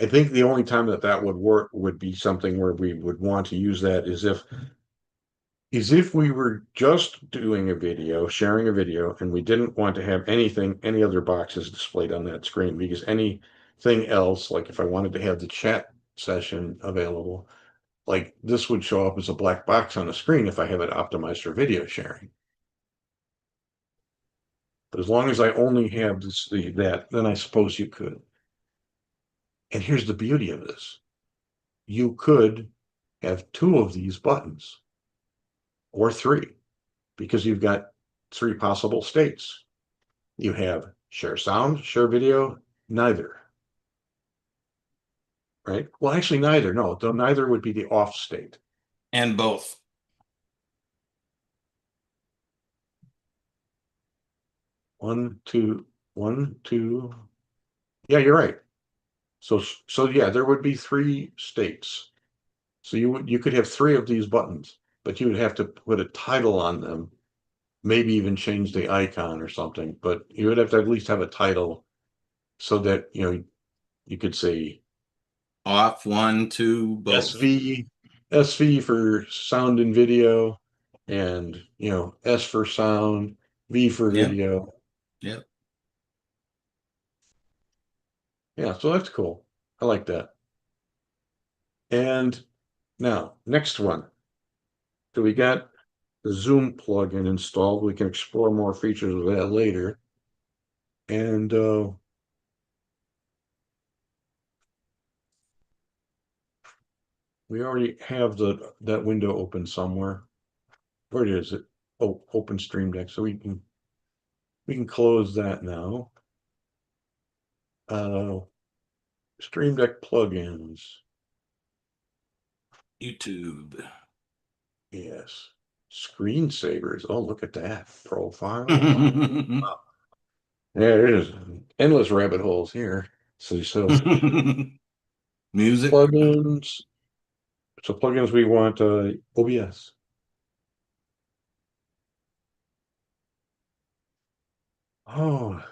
I think the only time that would work would be something where we would want to use that is if we were just doing a video, sharing a video, and we didn't want to have any other boxes displayed on that screen, because anything else, like if I wanted to have the chat session available, like this would show up as a black box on the screen if I have it optimized for video sharing. But as long as I only have that, then I suppose you could. And here's the beauty of this. You could have 2 of these buttons or 3, because you've got 3 possible states. You have share sound, share video, neither. Right? Well, actually, neither. No, though neither would be the off state. And both. One, two, 1, 2. Yeah, you're right. So yeah, there would be 3 states. So you could have 3 of these buttons, but you would have to put a title on them, maybe even change the icon or something. But you would have to at least have a title so that you could say Off, 1, 2, both. SV for sound and video, and S for sound, V for Yep. video. Yep. Yeah, so that's cool. I like that. And now, next one. So we got the Zoom plugin installed. We can explore more features of that later. And we already have that window open somewhere. Where is it? Oh, open Stream Deck. So we can close that now. Stream Deck plugins. YouTube. Yes. Screensavers. Oh, look at that profile. Wow. Yeah, there's endless rabbit holes here. So Music. plugins. So plugins we want OBS. Oh,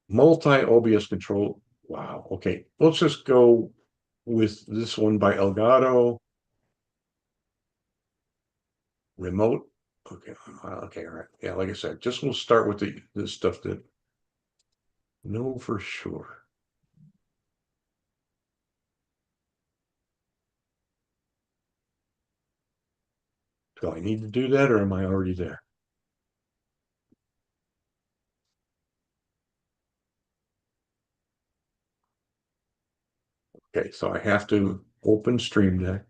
multi OBS control. Wow. Okay. Let's just go with this one by Elgato. Remote. Okay. Okay. All right. Yeah. Like I said, just we'll start with the stuff that know for sure. Do I need to do that or am I already there? Okay. So I have to open Stream Deck.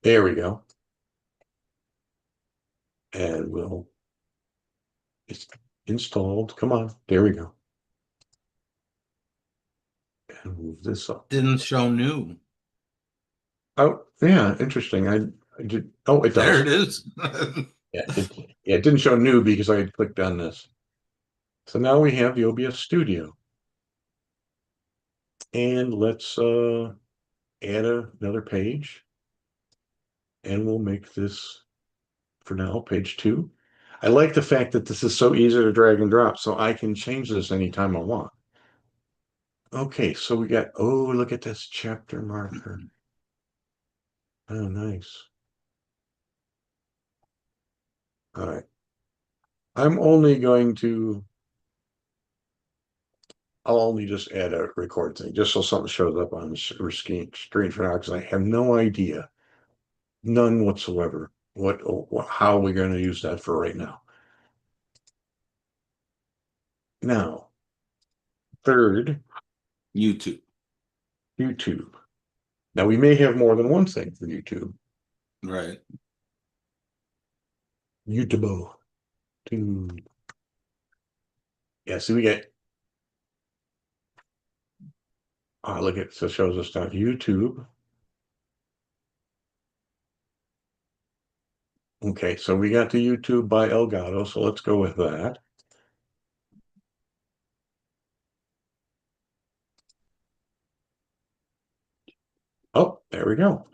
There we go. And it's installed. Come on. There we go. And move this up. Didn't show new. Oh, yeah. Interesting. I did. Oh, it There it does. is. Yeah, it didn't show new because I had clicked on this. So now we have the OBS Studio. And let's add another page. And we'll make this, for now, page 2. I like the fact that this is so easy to drag and drop, so I can change this anytime I want. Okay, so we got, oh, look at this chapter marker. Oh, nice. All right. I'm only going to I'll only just add a record thing, just so something shows up on the screen for now, because I have no idea, none whatsoever, how we're going to use that for right now. Now, third, YouTube. YouTube. Now we may have more than one thing for YouTube. Right. YouTube. Yeah, see, we get. Look at so it shows us down YouTube. Okay, so we got the YouTube by Elgato, so let's go with that. Oh, there we go.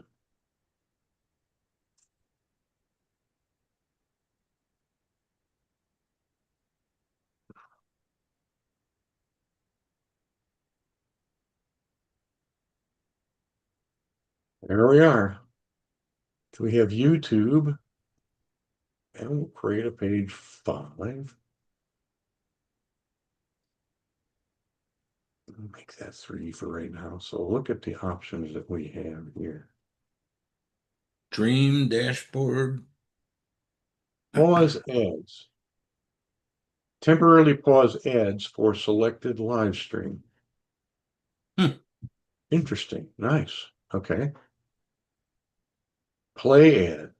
There we are. So we have YouTube, and we'll create a page 5. Make that 3 for right now. So look at the options that we have here. Dream dashboard. Pause ads. Temporarily pause ads for selected live stream. Interesting. Nice. Okay. Play ad.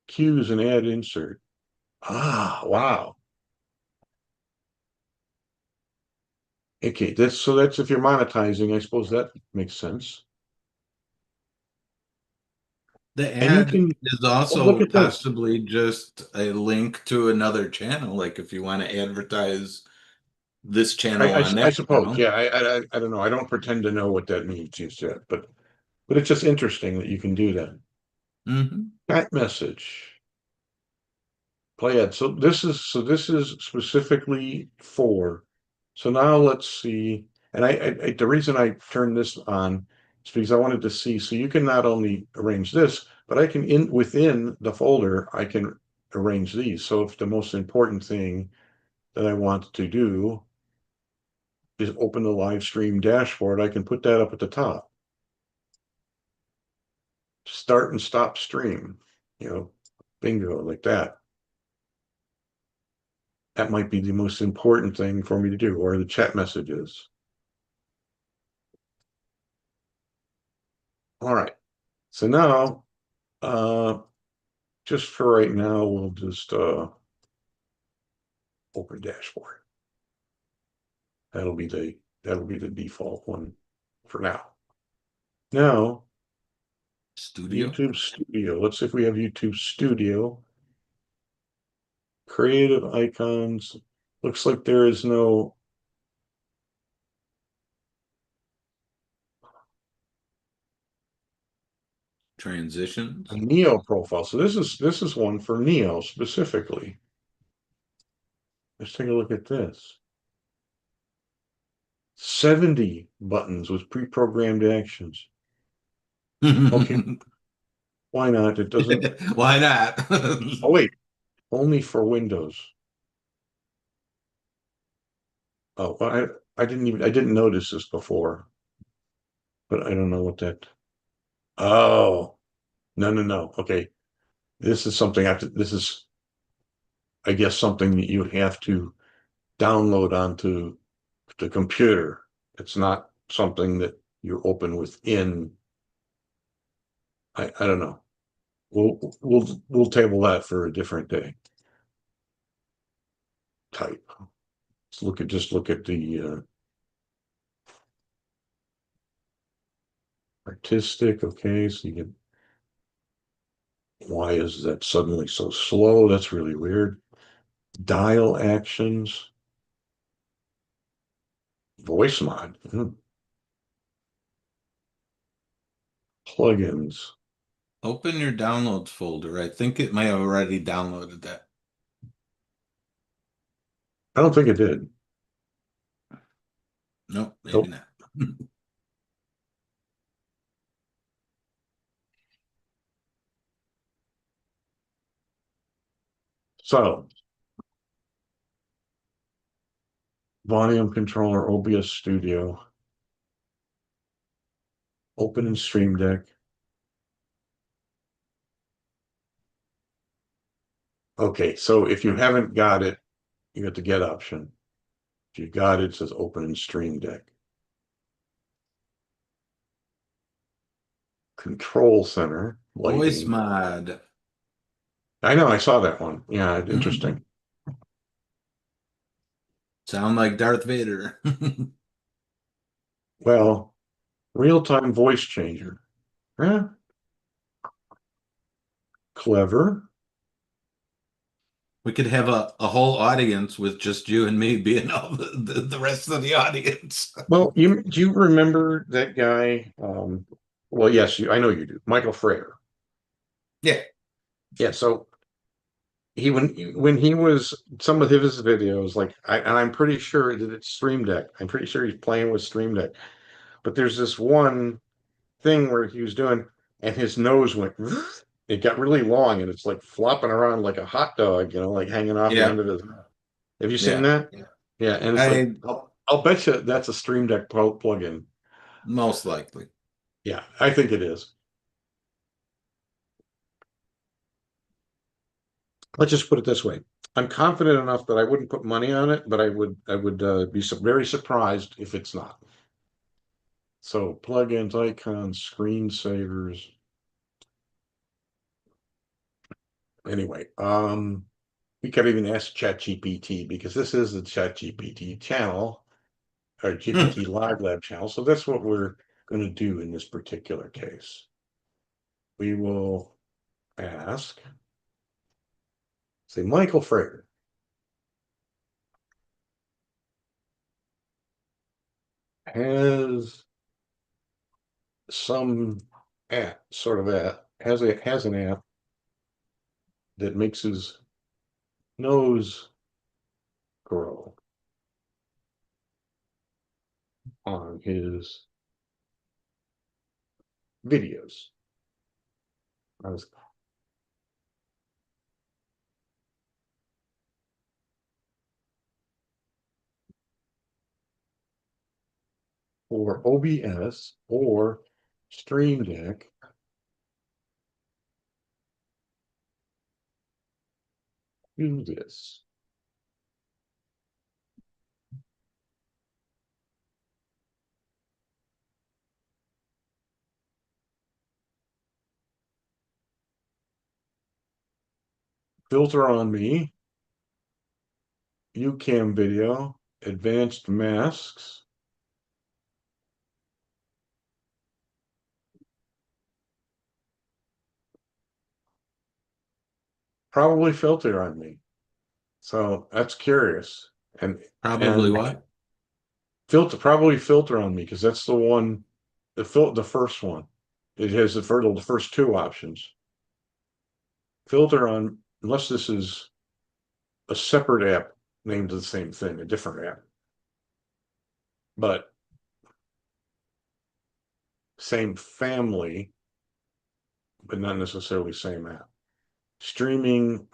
Cues and ad insert. Wow. Okay, that's if you're monetizing, I suppose that makes sense. The And you ad can is look also at this. possibly just a link to another channel, like if you want to advertise this channel on I that suppose. channel. Yeah, I don't know. I don't pretend to know what that means just yet, but it's just interesting that you can do that. Mm-hmm. Chat message. Play ad. So this is specifically for. So now let's see. And the reason I turned this on is because I wanted to see. So you can not only arrange this, but I can within the folder I can arrange these. So if the most important thing that I want to do is open the live stream dashboard, I can put that up at the top. Start and stop stream. Bingo, like that. That might be the most important thing for me to do, or the chat messages. All right. So now, just for right now, we'll just open dashboard. That'll be the default one for now. Now, Studio. YouTube Studio. Let's see if we have YouTube Studio. Creative icons. Looks like there is no Transitions. Neo profile. So this is one for Neo specifically. Let's take a look at this. 70 buttons with pre-programmed actions. Okay, why not? It doesn't. Why not? Oh wait, only for Windows. Oh, I didn't notice this before, but I don't know what that. Oh, no. Okay, this is something I have to. This is, I guess, something that you have to download onto the computer. It's not something that you open within. I don't know. We'll table that for a different day. Type. Just look at the artistic. Okay, so you get, why is that suddenly so slow? That's really weird. Dial actions, voice mod, plugins. Open your downloads folder. I think it may have already downloaded that. I don't think it did. Nope, maybe Nope. not. So, volume controller, OBS Studio, open in Stream Deck. Okay, so if you haven't got it, you got the get option. If you got it, it says open in Stream Deck. Control Center, Voice lighting. mod. I know, I saw that one. Yeah, interesting. Sound like Darth Vader. Well, real-time voice changer. Yeah, clever. We could have a whole audience with just you and me being all the rest of the audience. Well, do you remember that guy? Well, yes, I know you do. Michael Frater. Yeah. Yeah, so when he was some of his videos, like and I'm pretty sure that it's Stream Deck. I'm pretty sure he's playing with Stream Deck. But there's this one thing where he was doing, and his nose went. It got really long, and it's like flopping around like a hot dog, like hanging off the Yeah. end of his. Have you seen Yeah. that? Yeah, and it's like I I'll bet you that's a Stream Deck plugin. most likely. Yeah, I think it is. Let's just put it this way. I'm confident enough that I wouldn't put money on it, but I would be very surprised if it's not. So plugins, icons, screensavers. Anyway, we could even ask ChatGPT because this is the ChatGPT channel or GPT Live Lab channel. So that's what we're going to do in this particular case. We will ask, say, Michael Frater. Has some app, sort of app, has an app that makes his nose grow on his videos. I was for OBS or Stream Deck. Do this. Filter on me. UCam video. Advanced masks. probably filter on me. So that's curious. Probably And what? probably filter on me because that's the one, the first one. It has the first two options. Filter on, unless this is a separate app named the same thing, a different app, but same family, but not necessarily same app. Streaming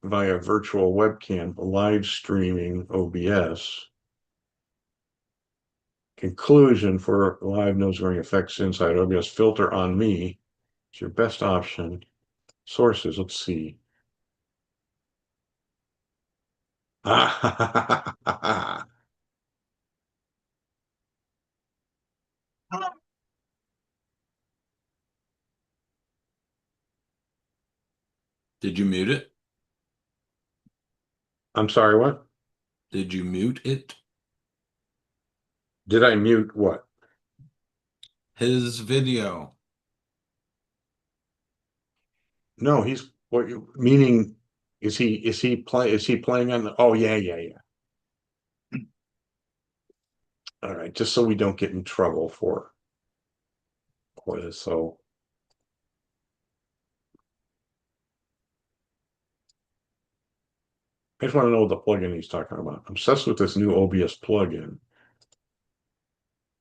via virtual webcam, live streaming OBS. Conclusion for live nose ring effects inside OBS. Filter on me. It's your best option. Sources, let's see. Did you mute it? I'm sorry, what? Did you mute it? Did I mute what? His video. No, he's what meaning is he playing on the oh yeah. All right, just so we don't get in trouble for this. So I just want to know what the plugin he's talking about. I'm obsessed with this new OBS plugin.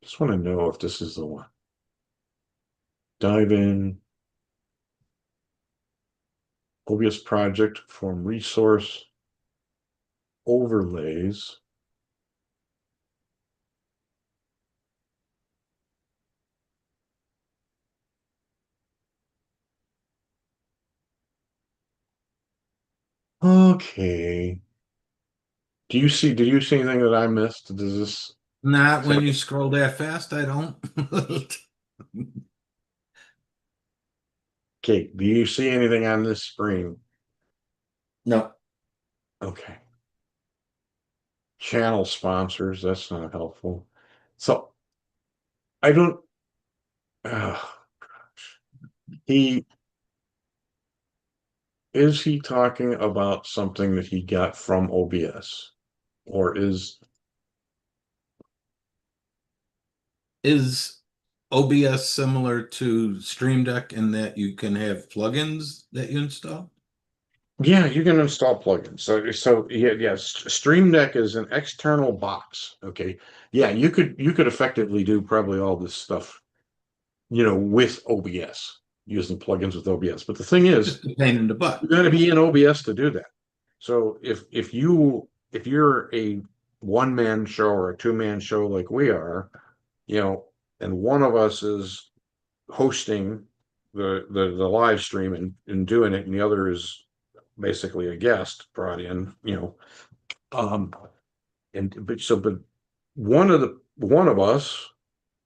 Just want to know if this is the one. Dive in. OBS project from resource overlays. Okay. Did you see anything that I missed? Does this Not say, when you scroll that fast, I don't. Kate, do you see anything on this screen? No. Okay. Channel sponsors, that's not helpful. So I don't uh, he is he talking about something that he got from OBS? Or Is OBS similar to Stream Deck in that you can have plugins that you install? yeah, you can install plugins. So yeah, yes, Stream Deck is an external box. Okay. Yeah, you could effectively do probably all this stuff, with OBS, using plugins with OBS. But the thing is, Just a pain in the butt. you got to be in OBS to do that. So if you're a one man show or a two-man show like we are, and one of us is hosting the live stream and doing it, and the other is basically a guest brought in, um, but one of us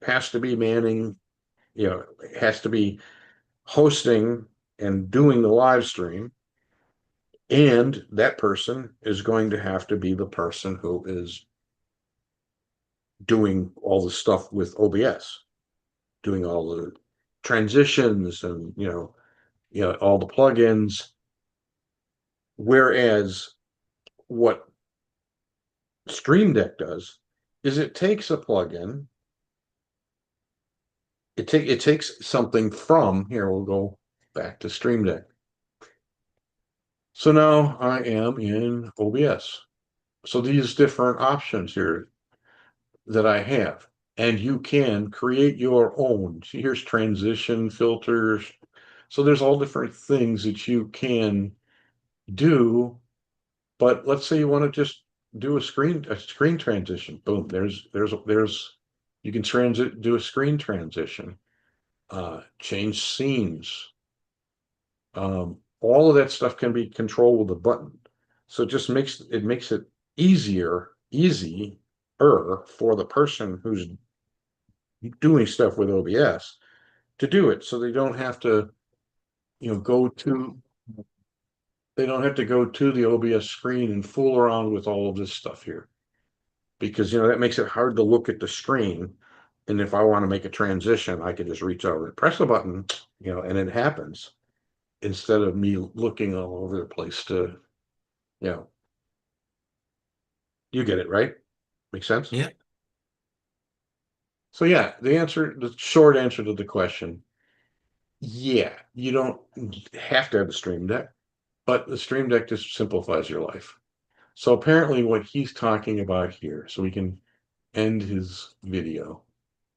has to be manning, has to be hosting and doing the live stream. And that person is going to have to be the person who is doing all the stuff with OBS, doing all the transitions and all the plugins. Whereas what Stream Deck does is it takes a plugin, it takes something from here. We'll go back to Stream Deck. So now I am in OBS. So these different options here that I have, and you can create your own. See, here's transition filters. So there's all different things that you can do. But let's say you want to just do a screen transition. Boom, there's you can do a screen transition, change scenes. All of that stuff can be controlled with a button. So it just makes it easier for the person who's doing stuff with OBS to do it. So you know, go to they don't have to go to the OBS screen and fool around with all of this stuff here. Because that makes it hard to look at the screen. And if I want to make a transition, I can just reach over and press a button, and it happens. instead of me looking all over the place to, you get it, right? Make sense? Yeah. So yeah, the short answer to the question, yeah, you don't have to have a Stream Deck, but the Stream Deck just simplifies your life. So apparently what he's talking about here, so we can end his video.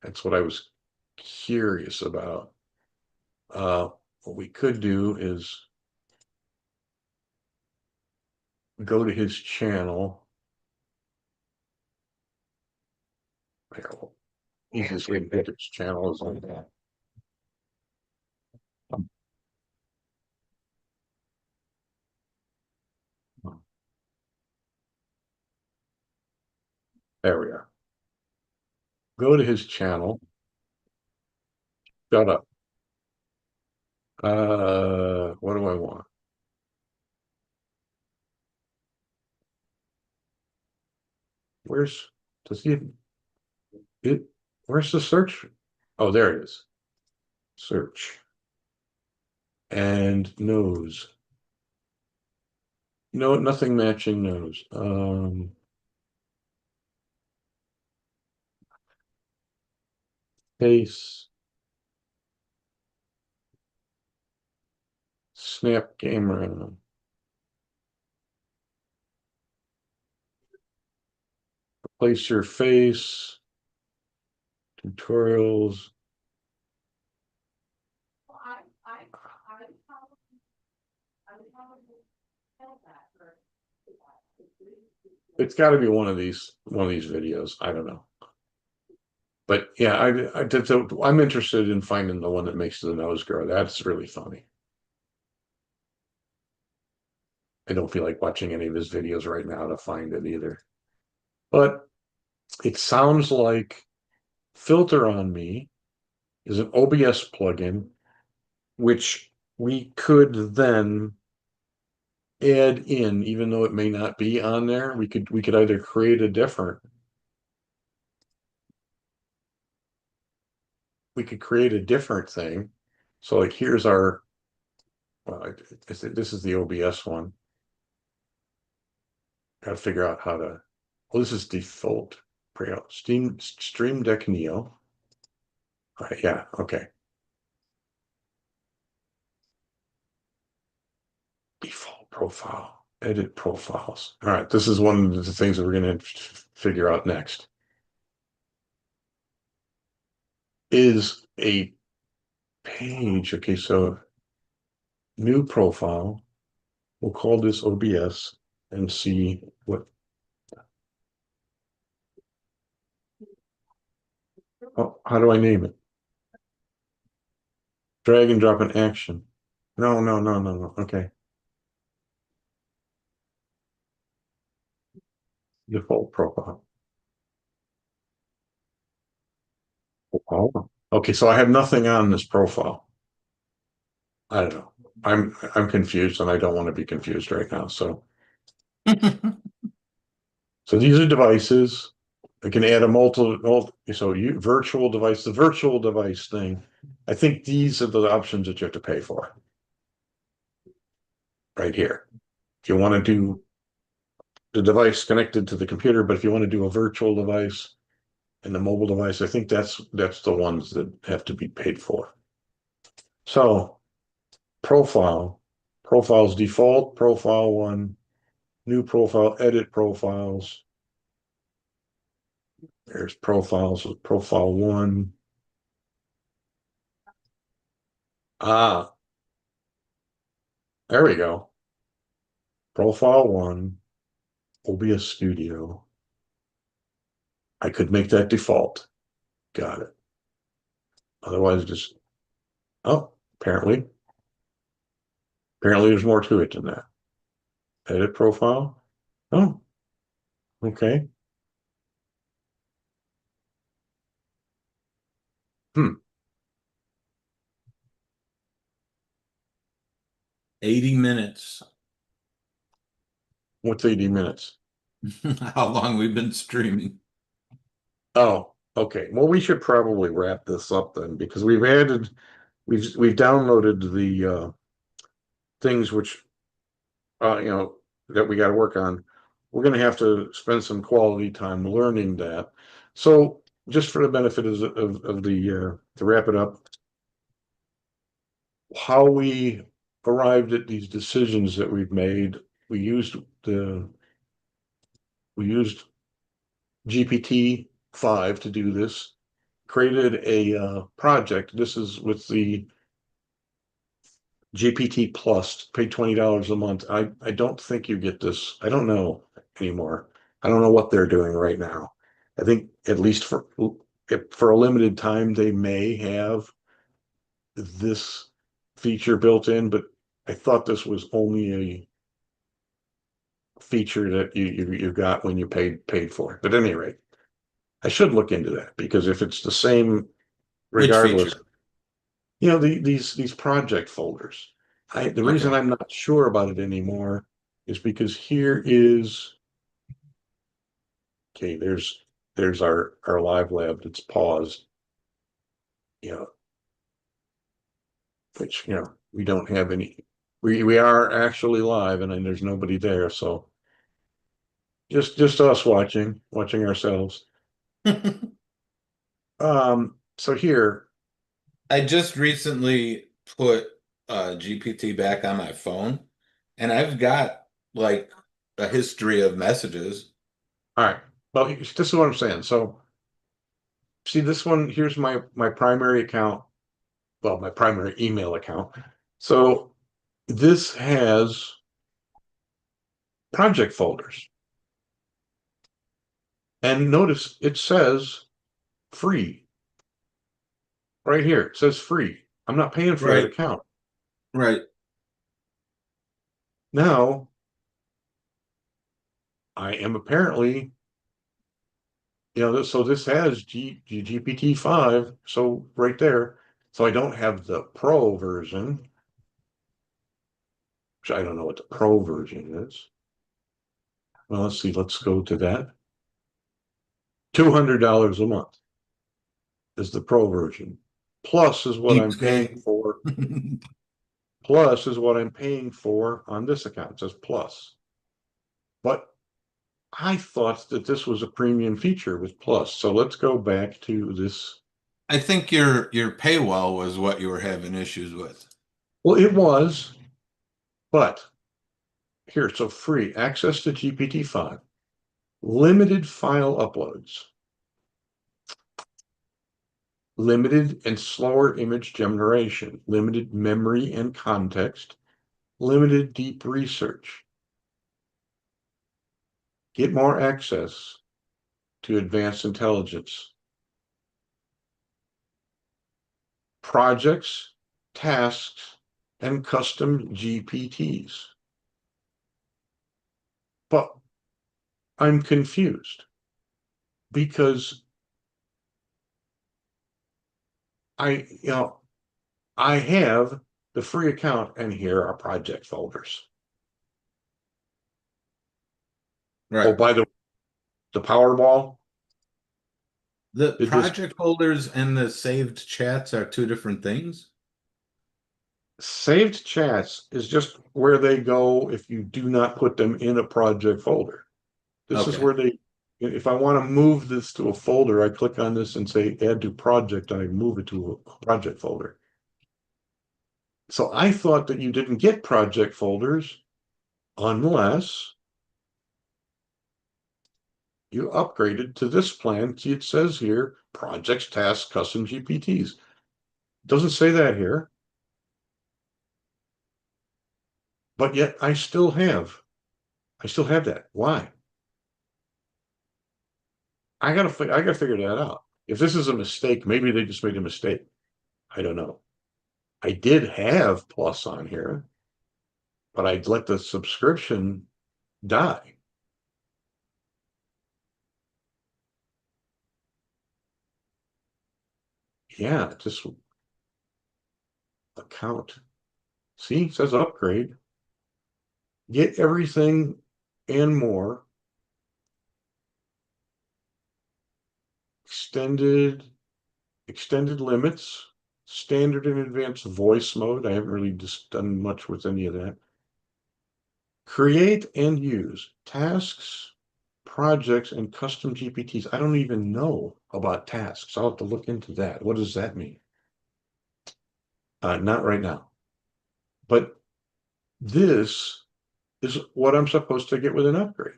That's what I was curious about. What we could do is go to his channel. Easiest way to pick his channel is on that. There we are. Go to his channel. Shut up. What do I want? Where's does he it where's the search? Oh, there it is. Search. And nose. No, nothing matching nose. Face. Snap camera. Place your face. Tutorials. It's got to be one of these videos. I don't know. But yeah, I'm interested in finding the one that makes the nose grow. That's really funny. I don't feel like watching any of his videos right now to find it either. But it sounds like Filter on Me is an OBS plugin, which we could then add in, even though it may not be on there. We could either create a different. We could create a different thing. So like here's our. Well, this is the OBS one. Got to figure out how to. Well, this is default. Stream Deck Neo. All right, yeah, okay. Default profile, edit profiles. All right, this is one of the things that we're going to figure out next. Is a page. Okay, so new profile. We'll call this OBS and see what. Oh, how do I name it? Drag and drop an action. No, no, no, no, no. Okay. Default profile. Oh, okay, so I have nothing on this profile. I don't know. I'm confused and I don't want to be confused right now. So these are devices. I can add a virtual device, the virtual device thing. I think these are the options that you have to pay for right here. If you want to do the device connected to the computer, but if you want to do a virtual device and the mobile device, I think that's the ones that have to be paid for. So profiles default, profile one, new profile, edit profiles. There's profiles with profile one. Ah, there we go. Profile one, OBS Studio. I could make that default. Got it. Otherwise, just, oh, apparently there's more to it than that. Edit profile. Oh, okay. 80 minutes. What's 80 minutes? How long we've been streaming. Oh, okay. Well, we should probably wrap this up then because we've downloaded things which, that we got to work on. We're going to have to spend some quality time learning that. So just for the benefit of the, to wrap it up, how we arrived at these decisions that we've made, we used GPT-5 to do this, created a project. This is with the GPT Plus, pay $20 a month. I don't think you get this. I don't know anymore. I don't know what they're doing right now. I think at least for a limited time, they may have this feature built in, but I thought this was only a feature that you got when you paid for it. But at any rate, I should look into that, because if it's the same, Which regardless, feature? these project folders. The reason Okay. I'm not sure about it anymore is because here is, okay, there's our live lab that's paused, you know, which, we don't have any, we are actually live, and then there's nobody there, so just us watching ourselves. So here, I just recently put GPT back on my phone, and I've got like a history of messages. all right, well, this is what I'm saying. So see, this one, here's my primary account, well, my primary email account. So this has project folders, and notice it says free right here. It says free. I'm not paying for that Right, account. right. Now I am apparently, so this has GPT-5, so right there. So I don't have the pro version, which I don't know what the pro version is. Well, let's see, let's go to that. $200 a month is the pro version. Plus is what I'm paying Cheapskate. for. Plus is what I'm paying for on this account. It says plus. But I thought that this was a premium feature with plus. So let's go back to this. I think your paywall was what you were having issues with. Well, it was, but here, so free access to GPT-5, limited file uploads, limited and slower image generation, limited memory and context, limited deep research. Get more access to advanced intelligence. Projects, tasks, and custom GPTs. But I'm confused because I I have the free account, and here are project folders. Oh, Right. by the Powerball, The did this project holders and the saved chats are two different things. saved chats is just where they go if you do not put them in a project folder. This is Okay. where if I want to move this to a folder, I click on this and say add to project, and I move it to a project folder. So I thought that you didn't get project folders unless you upgraded to this plan. See, it says here, projects, tasks, custom GPTs. Doesn't say that here, but yet I still have that. Why? I gotta figure that out. If this is a mistake, maybe they just made a mistake. I don't know. I did have Plus on here, but I'd let the subscription die. Yeah, just account. See, it says upgrade. Get everything and more. Extended limits. standard and advanced voice mode. I haven't really just done much with any of that. Create and use tasks, projects, and custom GPTs. I don't even know about tasks. I'll have to look into that. What does that mean? Not right now. But this is what I'm supposed to get with an upgrade.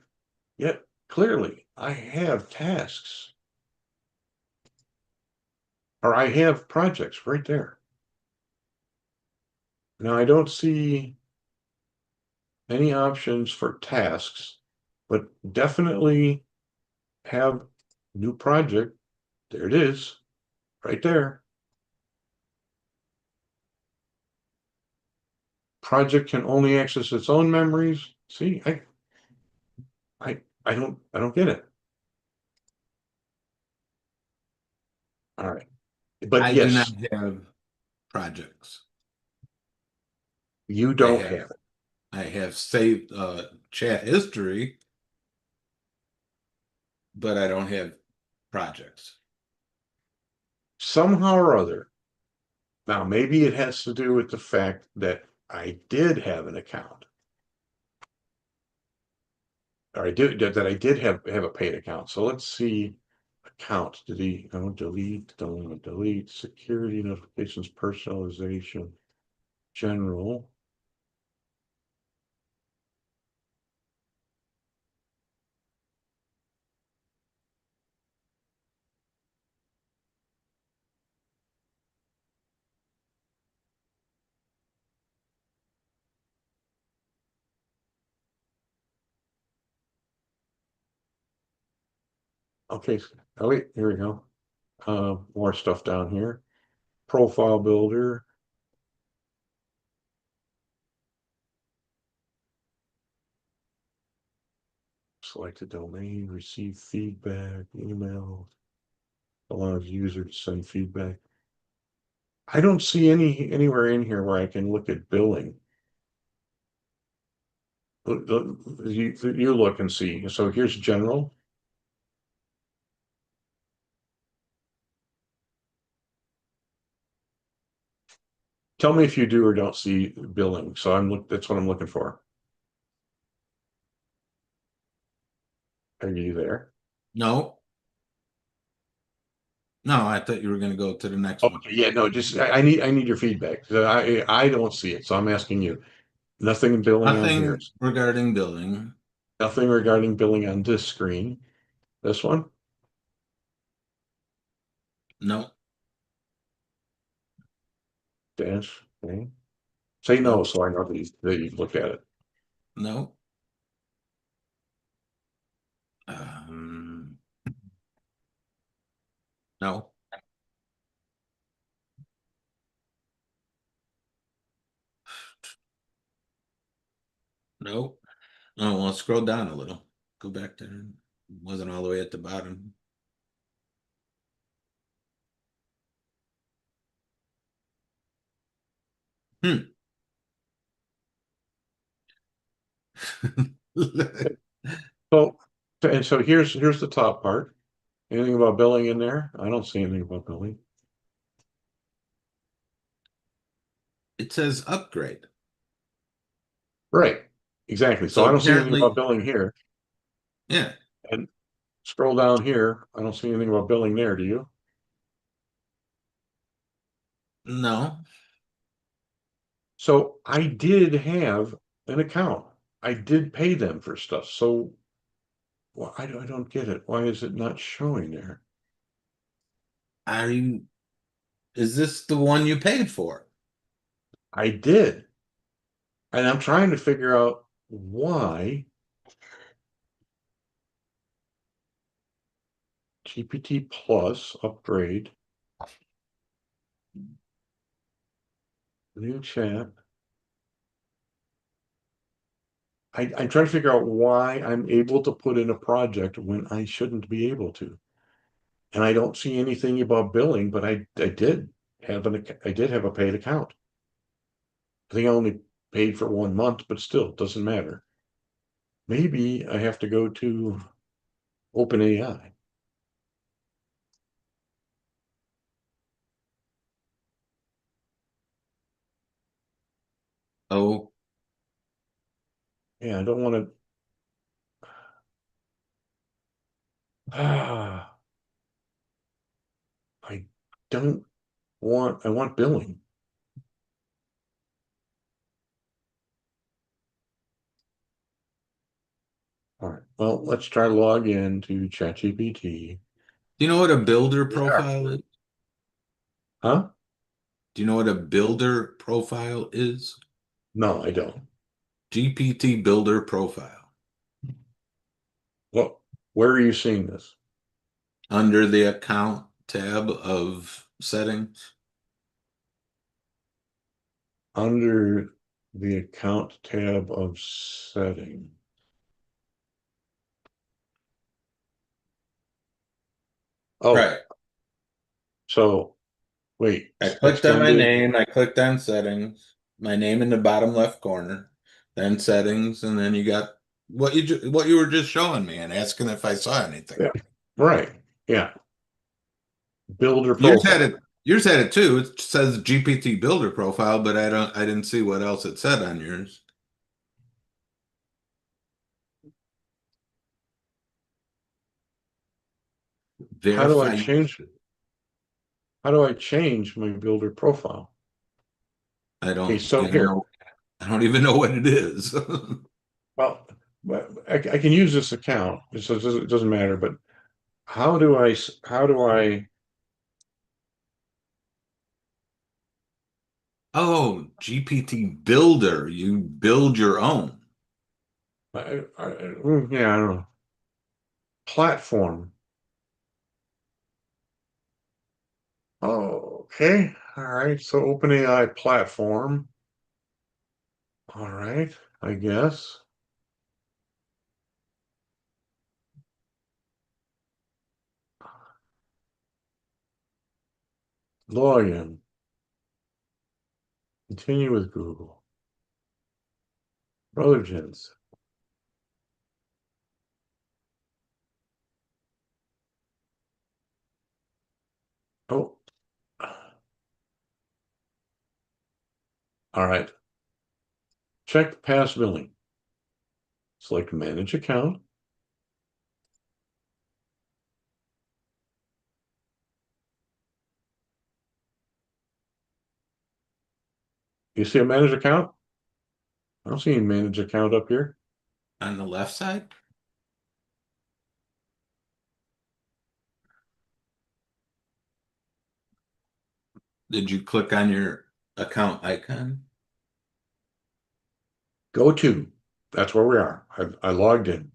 Yet, clearly, I have tasks or I have projects right there. Now, I don't see any options for tasks, but definitely have new project. There it is, right there. Project can only access its own memories. See, I don't get it. All right. But I do not yes, have projects. you I don't have have it. I have saved chat history, but I don't have projects. Somehow or other. Now, maybe it has to do with the fact that I did have an account. Or I did that I did have a paid account. So let's see. Account. Delete, don't delete, security notifications, personalization, general. Okay. Oh wait, here we go. More stuff down here. Profile builder. Select a domain, receive feedback, email, allows user to send feedback. I don't see anywhere in here where I can look at billing. You look and see. So here's general. Tell me if you do or don't see billing. So that's what I'm looking for. Are you there? No, no, I thought you were going to go to the next Oh, one. yeah, no, just I need your feedback. So I don't see it, so I'm asking you. Nothing billing on here. Nothing regarding billing. Nothing regarding billing on this screen. This one? No, Dash. Okay. Say no, no, so I know that you've looked at it. no. Um, no, no. Oh, well, scroll down a little. Go back there. Wasn't all the way at the bottom. Hmm. So and so here's the top part. Anything about billing in there? I don't see anything about billing. It says upgrade. Right. Exactly. So So I don't see anything about apparently, billing here. yeah, And scroll down here. I don't see anything about billing there. Do you? no. So I did have an account. I did pay them for stuff. So well, I don't get it. Why is it not showing there? Are you, is this the one you paid for? I did. And I'm trying to figure out why GPT Plus upgrade, new chat. I'm trying to figure out why I'm able to put in a project when I shouldn't be able to. And I don't see anything about billing, but I did I did have a paid account. I think I only paid for 1 month, but still, it doesn't matter. Maybe I have to go to OpenAI. Oh, Yeah, I don't want to. Ah, I don't want. I want billing. All right. Well, let's try log in to ChatGPT. do you know what a builder Yeah. profile is? Huh? Do you know what a builder profile is? No, I don't. GPT builder profile. Well, where are you seeing this? Under the account tab of settings. Under the account tab of setting. Oh, Right. so wait, I clicked on my extended. name, I clicked on settings, my name in the bottom left corner, then settings, and then you got what you were just showing me and asking if I saw anything. Yeah, right. Yeah. Builder Yours had profile. it yours had it too. It says GPT builder profile, but I didn't see what else it said on yours. How do I Verify. change it? How do I change my builder profile? I Okay, don't so even here. know. I don't even know what it is. Well, I can use this account. It doesn't matter, but how do I Oh, GPT builder. You build your own. yeah, I don't know. Platform. Oh, okay. All right. So OpenAI platform. All right, I guess. Login. Continue with Google. Brothergens. Oh, all right. Check past billing. Select manage account. You see a manage account? I don't see any manage account up here. On the left side? Did you click on your account icon? Go to. That's where we are. I logged in.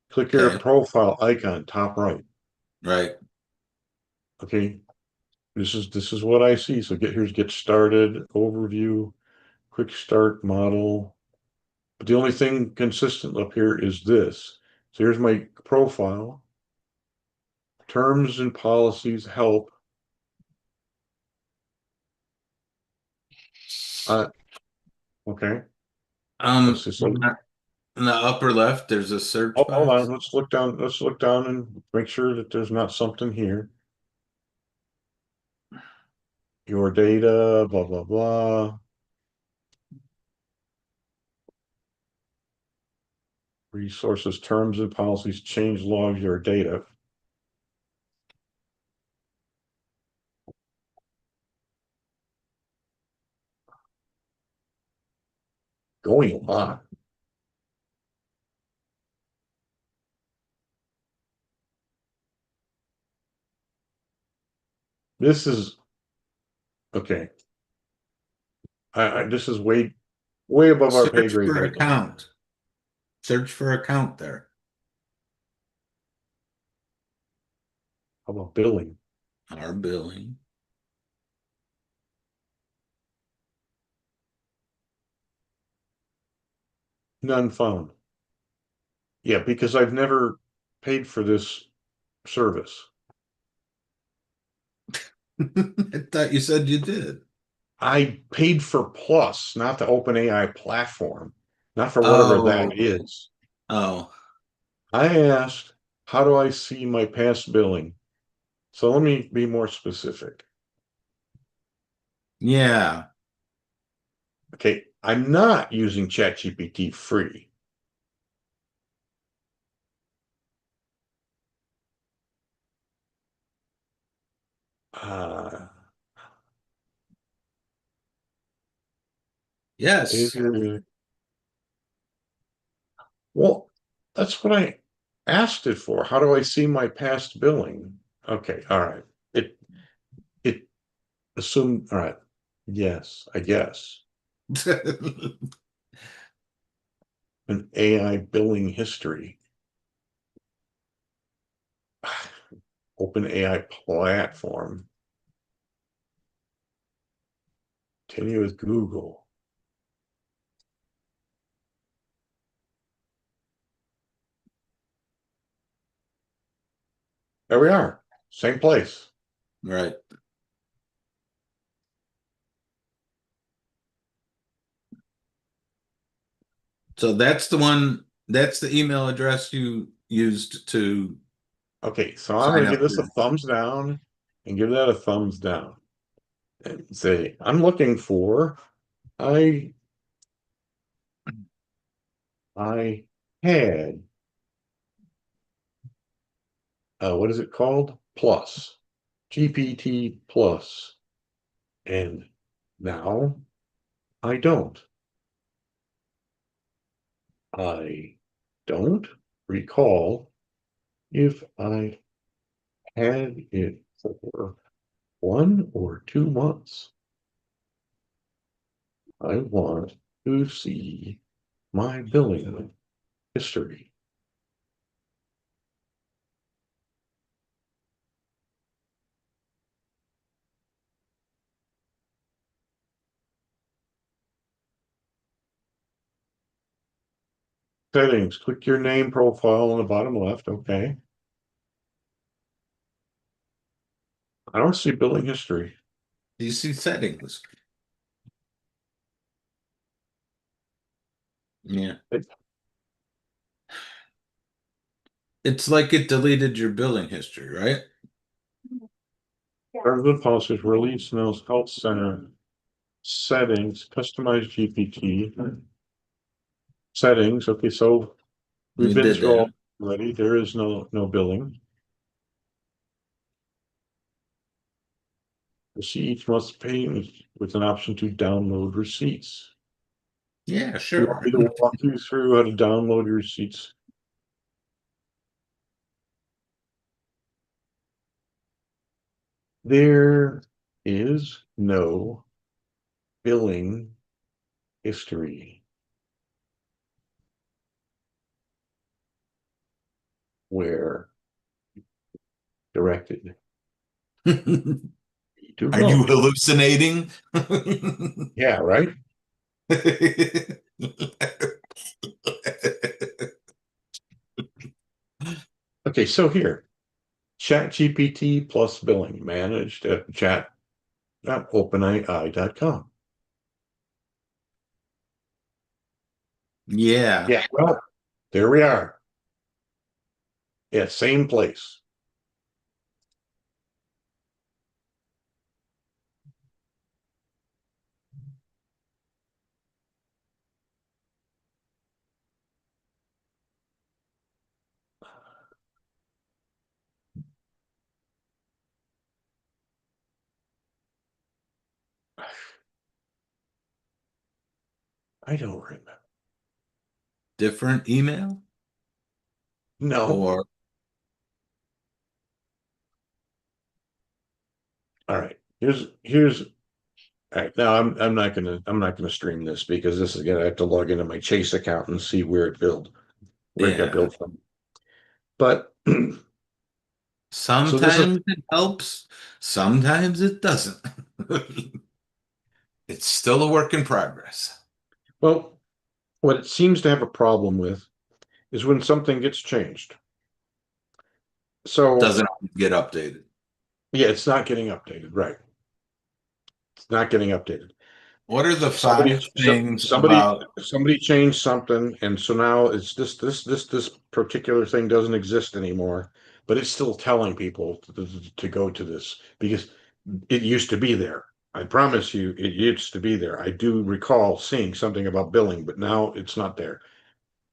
Click your Okay, profile icon, top right. right. Okay. This is what I see. So here's get started, overview, quick start model. But the only thing consistent up here is this. So here's my profile, terms and policies, help. Uh, okay. Let's see. So, In the upper left, there's a search hold on. box. Let's look down. Let's look down and make sure that there's not something here. Your data, blah, blah, blah. Resources, terms and policies, change logs, your data. Going on. This is okay. This is way above our pay Search grade for right now. account. Search for account there. How about billing? Our billing. None found. Yeah, because I've never paid for this service. I thought you said you did. I paid for Plus, not the OpenAI platform, not for whatever that Oh, is. oh, I asked, how do I see my past billing? So let me be more specific. yeah. Okay, I'm not using ChatGPT free. Uh, Yes. well, that's what I asked it for. How do I see my past billing? Okay, all right. It assumed, all right. Yes, I guess. An AI billing history. Open AI platform. Continue with Google. There we are. Same place. Right. So that's the one, that's the email address you used to Okay, so I'm sign going to give up this for. a thumbs down and give that a thumbs down and say, I'm looking for, I I had, what is it called? Plus, GPT plus, and now I don't. I don't recall if I had it for 1 or 2 months. I want to see my billing history. Settings, click your name profile on the bottom left. Okay. I don't see billing history. Do you see settings? Yeah. It, It's like it deleted your billing history, right? Terms and policies, release notes, health center, settings, customize GPT, settings. Okay, so we've We been did through all that. already. There is no billing. See each month's payment with an option to download receipts. Yeah, Do you want sure. me to walk you through how to download your receipts? There is no billing history. Where directed to Are you go. hallucinating? Yeah, right. Okay, so here, Chat GPT plus billing managed at chat.openai.com. Yeah. Yeah, well, there we are. Yeah, same place. I don't remember. Different email No. or All right. Here's all right. Now I'm not gonna stream this because this is gonna have to log into my Chase account and see where it got yeah. billed from. But so this is Sometimes it helps, sometimes it doesn't. It's still a work in progress. well, what it seems to have a problem with is when something gets changed. So Doesn't get updated. yeah, it's not getting updated, right? It's not getting updated. What are the So somebody, five so, things somebody, about somebody changed something, and so now it's this particular thing doesn't exist anymore, but it's still telling people to go to this because it used to be there. I promise you, it used to be there. I do recall seeing something about billing, but now it's not there.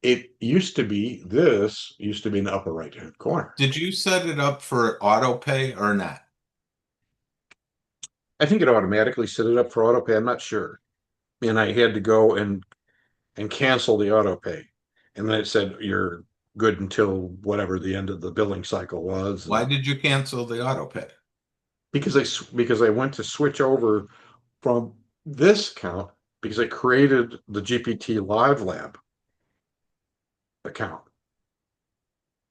It used to be, this used to be in the upper right-hand corner. Did you set it up for auto pay or not? I think it automatically set it up for auto pay. I'm not sure. And I had to go and cancel the auto pay. And then it said you're good until whatever the end of the billing cycle was. Why And did you cancel the auto pay? because I went to switch over from this account because I created the GPT Live Lab account.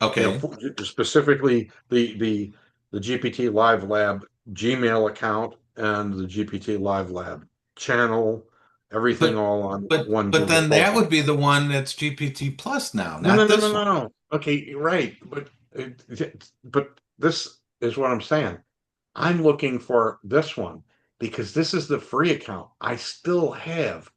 Okay, Specifically the GPT Live Lab Gmail account and the GPT Live Lab channel, everything but all on one but Google then that would profile. be the one that's GPT Plus now, No, no, not no, no, this no, one. no. Okay, right, but this is what I'm saying. I'm looking for this one because this is the free account. I still have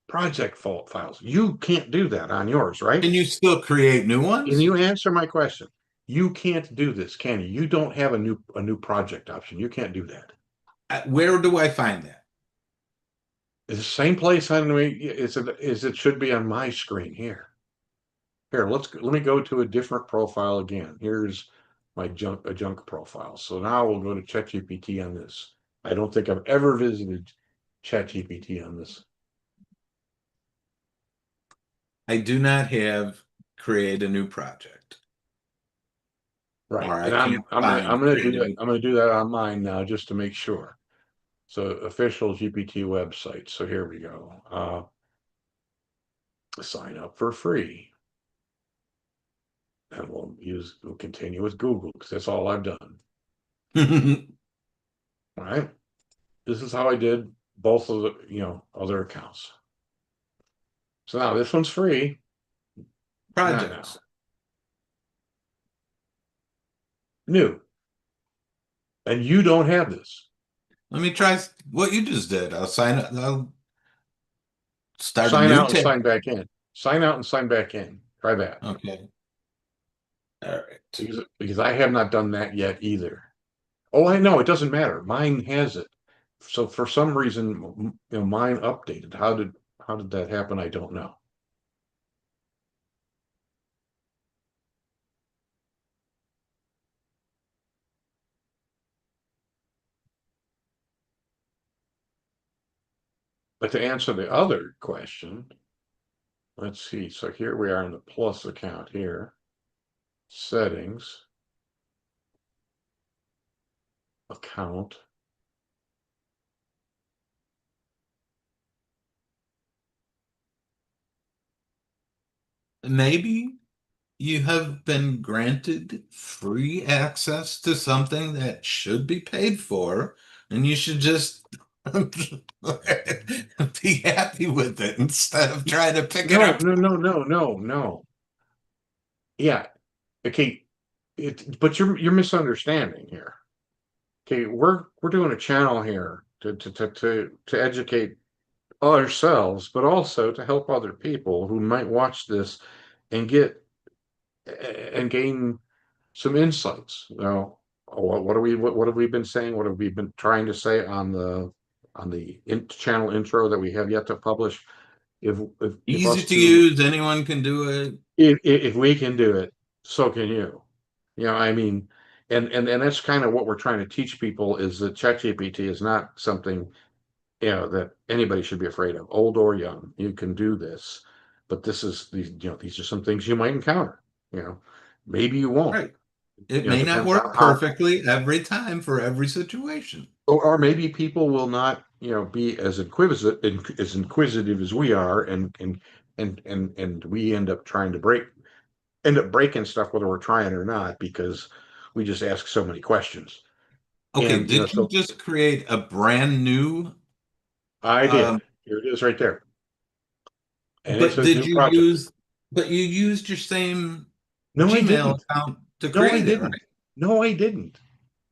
project fault files. You can't do that on yours, right? Can you still create new Can ones? you answer my question? You can't do this, can you? You don't have a new project option. You can't do that. Where do I find that? It's the same place on me is it should be on my screen here. Here, let me go to a different profile again. Here's my junk profile. So now we'll go to ChatGPT on this. I don't think I've ever visited ChatGPT on this. I do not have create a new project, Right. or I And can't I'm find gonna create do a that. new. I'm gonna do that on mine now just to make sure. So official GPT website. So here we go. Sign up for free. And we'll continue with Google because that's all I've done. All right. This is how I did both of the, other accounts. So now this one's free. Not now. Projects. New. And you don't have this. Let me try what you just did. I'll sign up. I'll start a Sign new out and tab. sign back in. Sign out and sign back in. Try that. Okay. All right. Because I have not done that yet either. Oh, I know. It doesn't matter. Mine has it. So for some reason, mine updated. How did that happen? I don't know. But to answer the other question, let's see. So here we are in the plus account here. Settings, account. Maybe you have been granted free access to something that should be paid for, and you should just be happy with it instead of trying to pick it No, up. no, no, no, no, no. Yeah. Okay. But you're misunderstanding here. Okay, we're doing a channel here to educate ourselves, but also to help other people who might watch this and get and gain some insights. Now, what have we been saying? What have we been trying to say on the channel intro that we have yet to publish? If Easy us to two use, anyone can do it. if we can do it, so can you. I mean, and that's kind of what we're trying to teach people is that ChatGPT is not something that anybody should be afraid of, old or young. You can do this, but these are some things you might encounter. You know, maybe you won't. Right. It may not Depends on work how, perfectly every time for every situation. or maybe people will not, be as inquisitive as we are, and we end up breaking stuff whether we're trying or not because we just ask so many questions. Okay, And did you so just create a brand new I did. um, Here it is right there. And it but says did new you project. use but you used your same No, I Gmail didn't. account to No, I create it, didn't. right? No, I didn't.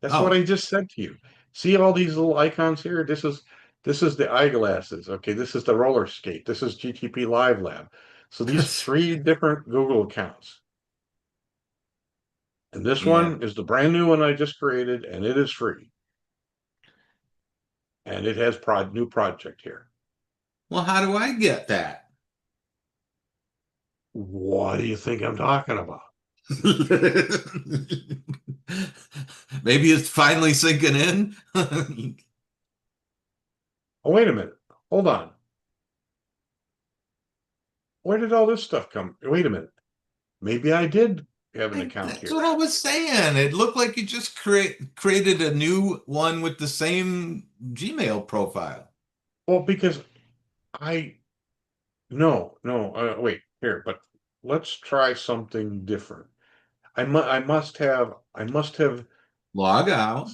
That's what Oh. I just said to you. See all these little icons here? This is the eyeglasses. Okay, this is the roller skate. This is GTP Live Lab. So these are three different Google accounts. And this Yeah. one is the brand new one I just created, and it is free. and it has new project here. Well, how do I get that? What do you think I'm talking about? Maybe it's finally sinking in. Oh, wait a minute. Hold on. Where did all this stuff come? Wait a minute. Maybe I did have an account That's here. what I was saying. It looked like you just created a new one with the same Gmail profile. Well, because I no, no, wait, here, but let's try something different. I must have, Log out.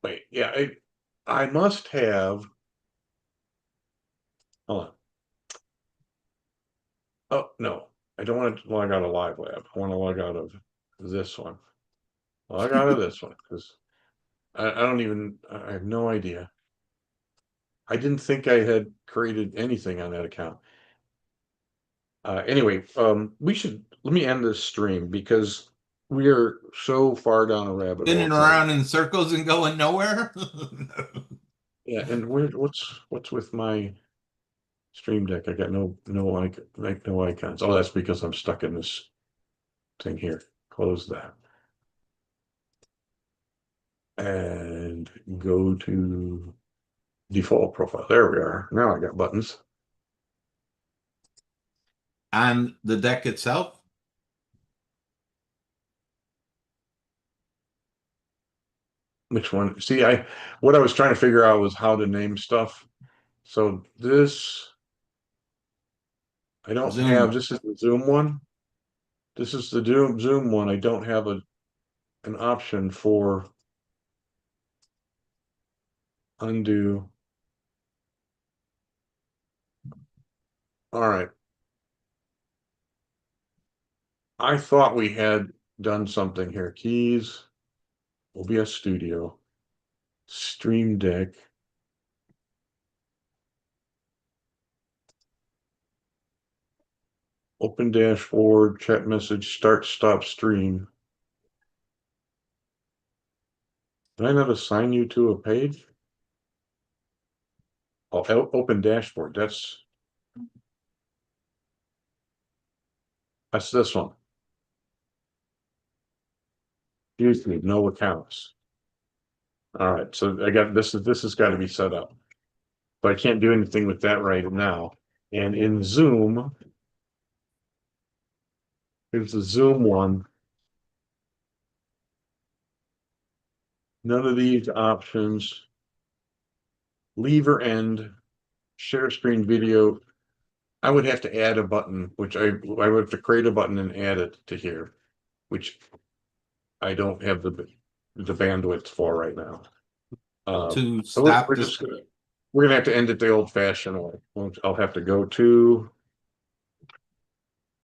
wait, yeah, I must have, hold on. Oh, no, I don't want to log out of Live Lab. I want to log out of this one. Log out of this one because I don't even, I have no idea. I didn't think I had created anything on that account. Anyway, let me end this stream because we are so far down a rabbit hole Spinning tonight. around in circles and going nowhere. Yeah, and what's with my Stream Deck? I got no icons. Oh, that's because I'm stuck in this thing here. Close that. And go to default profile. There we are. Now I got buttons. On the deck itself. Which one? See, what I was trying to figure out was how to name stuff. So this I don't have. Zoom. This is the Zoom one. This is the Zoom one. I don't have an option for undo. All right. I thought we had done something here. Keys, OBS Studio, Stream Deck. Open dashboard, chat message, start, stop stream. Did I not assign you to a page? Oh, open dashboard. That's this one. Excuse me, no accounts. All right, so I got this. This has got to be set up, but I can't do anything with that right now. And in Zoom, here's the Zoom one. None of these options. Leave or end, share screen video. I would have to add a button, which I would have to create a button and add it to here, which I don't have the bandwidth for right now. To So stop we're this. just gonna have to end it the old fashioned way. I'll have to go to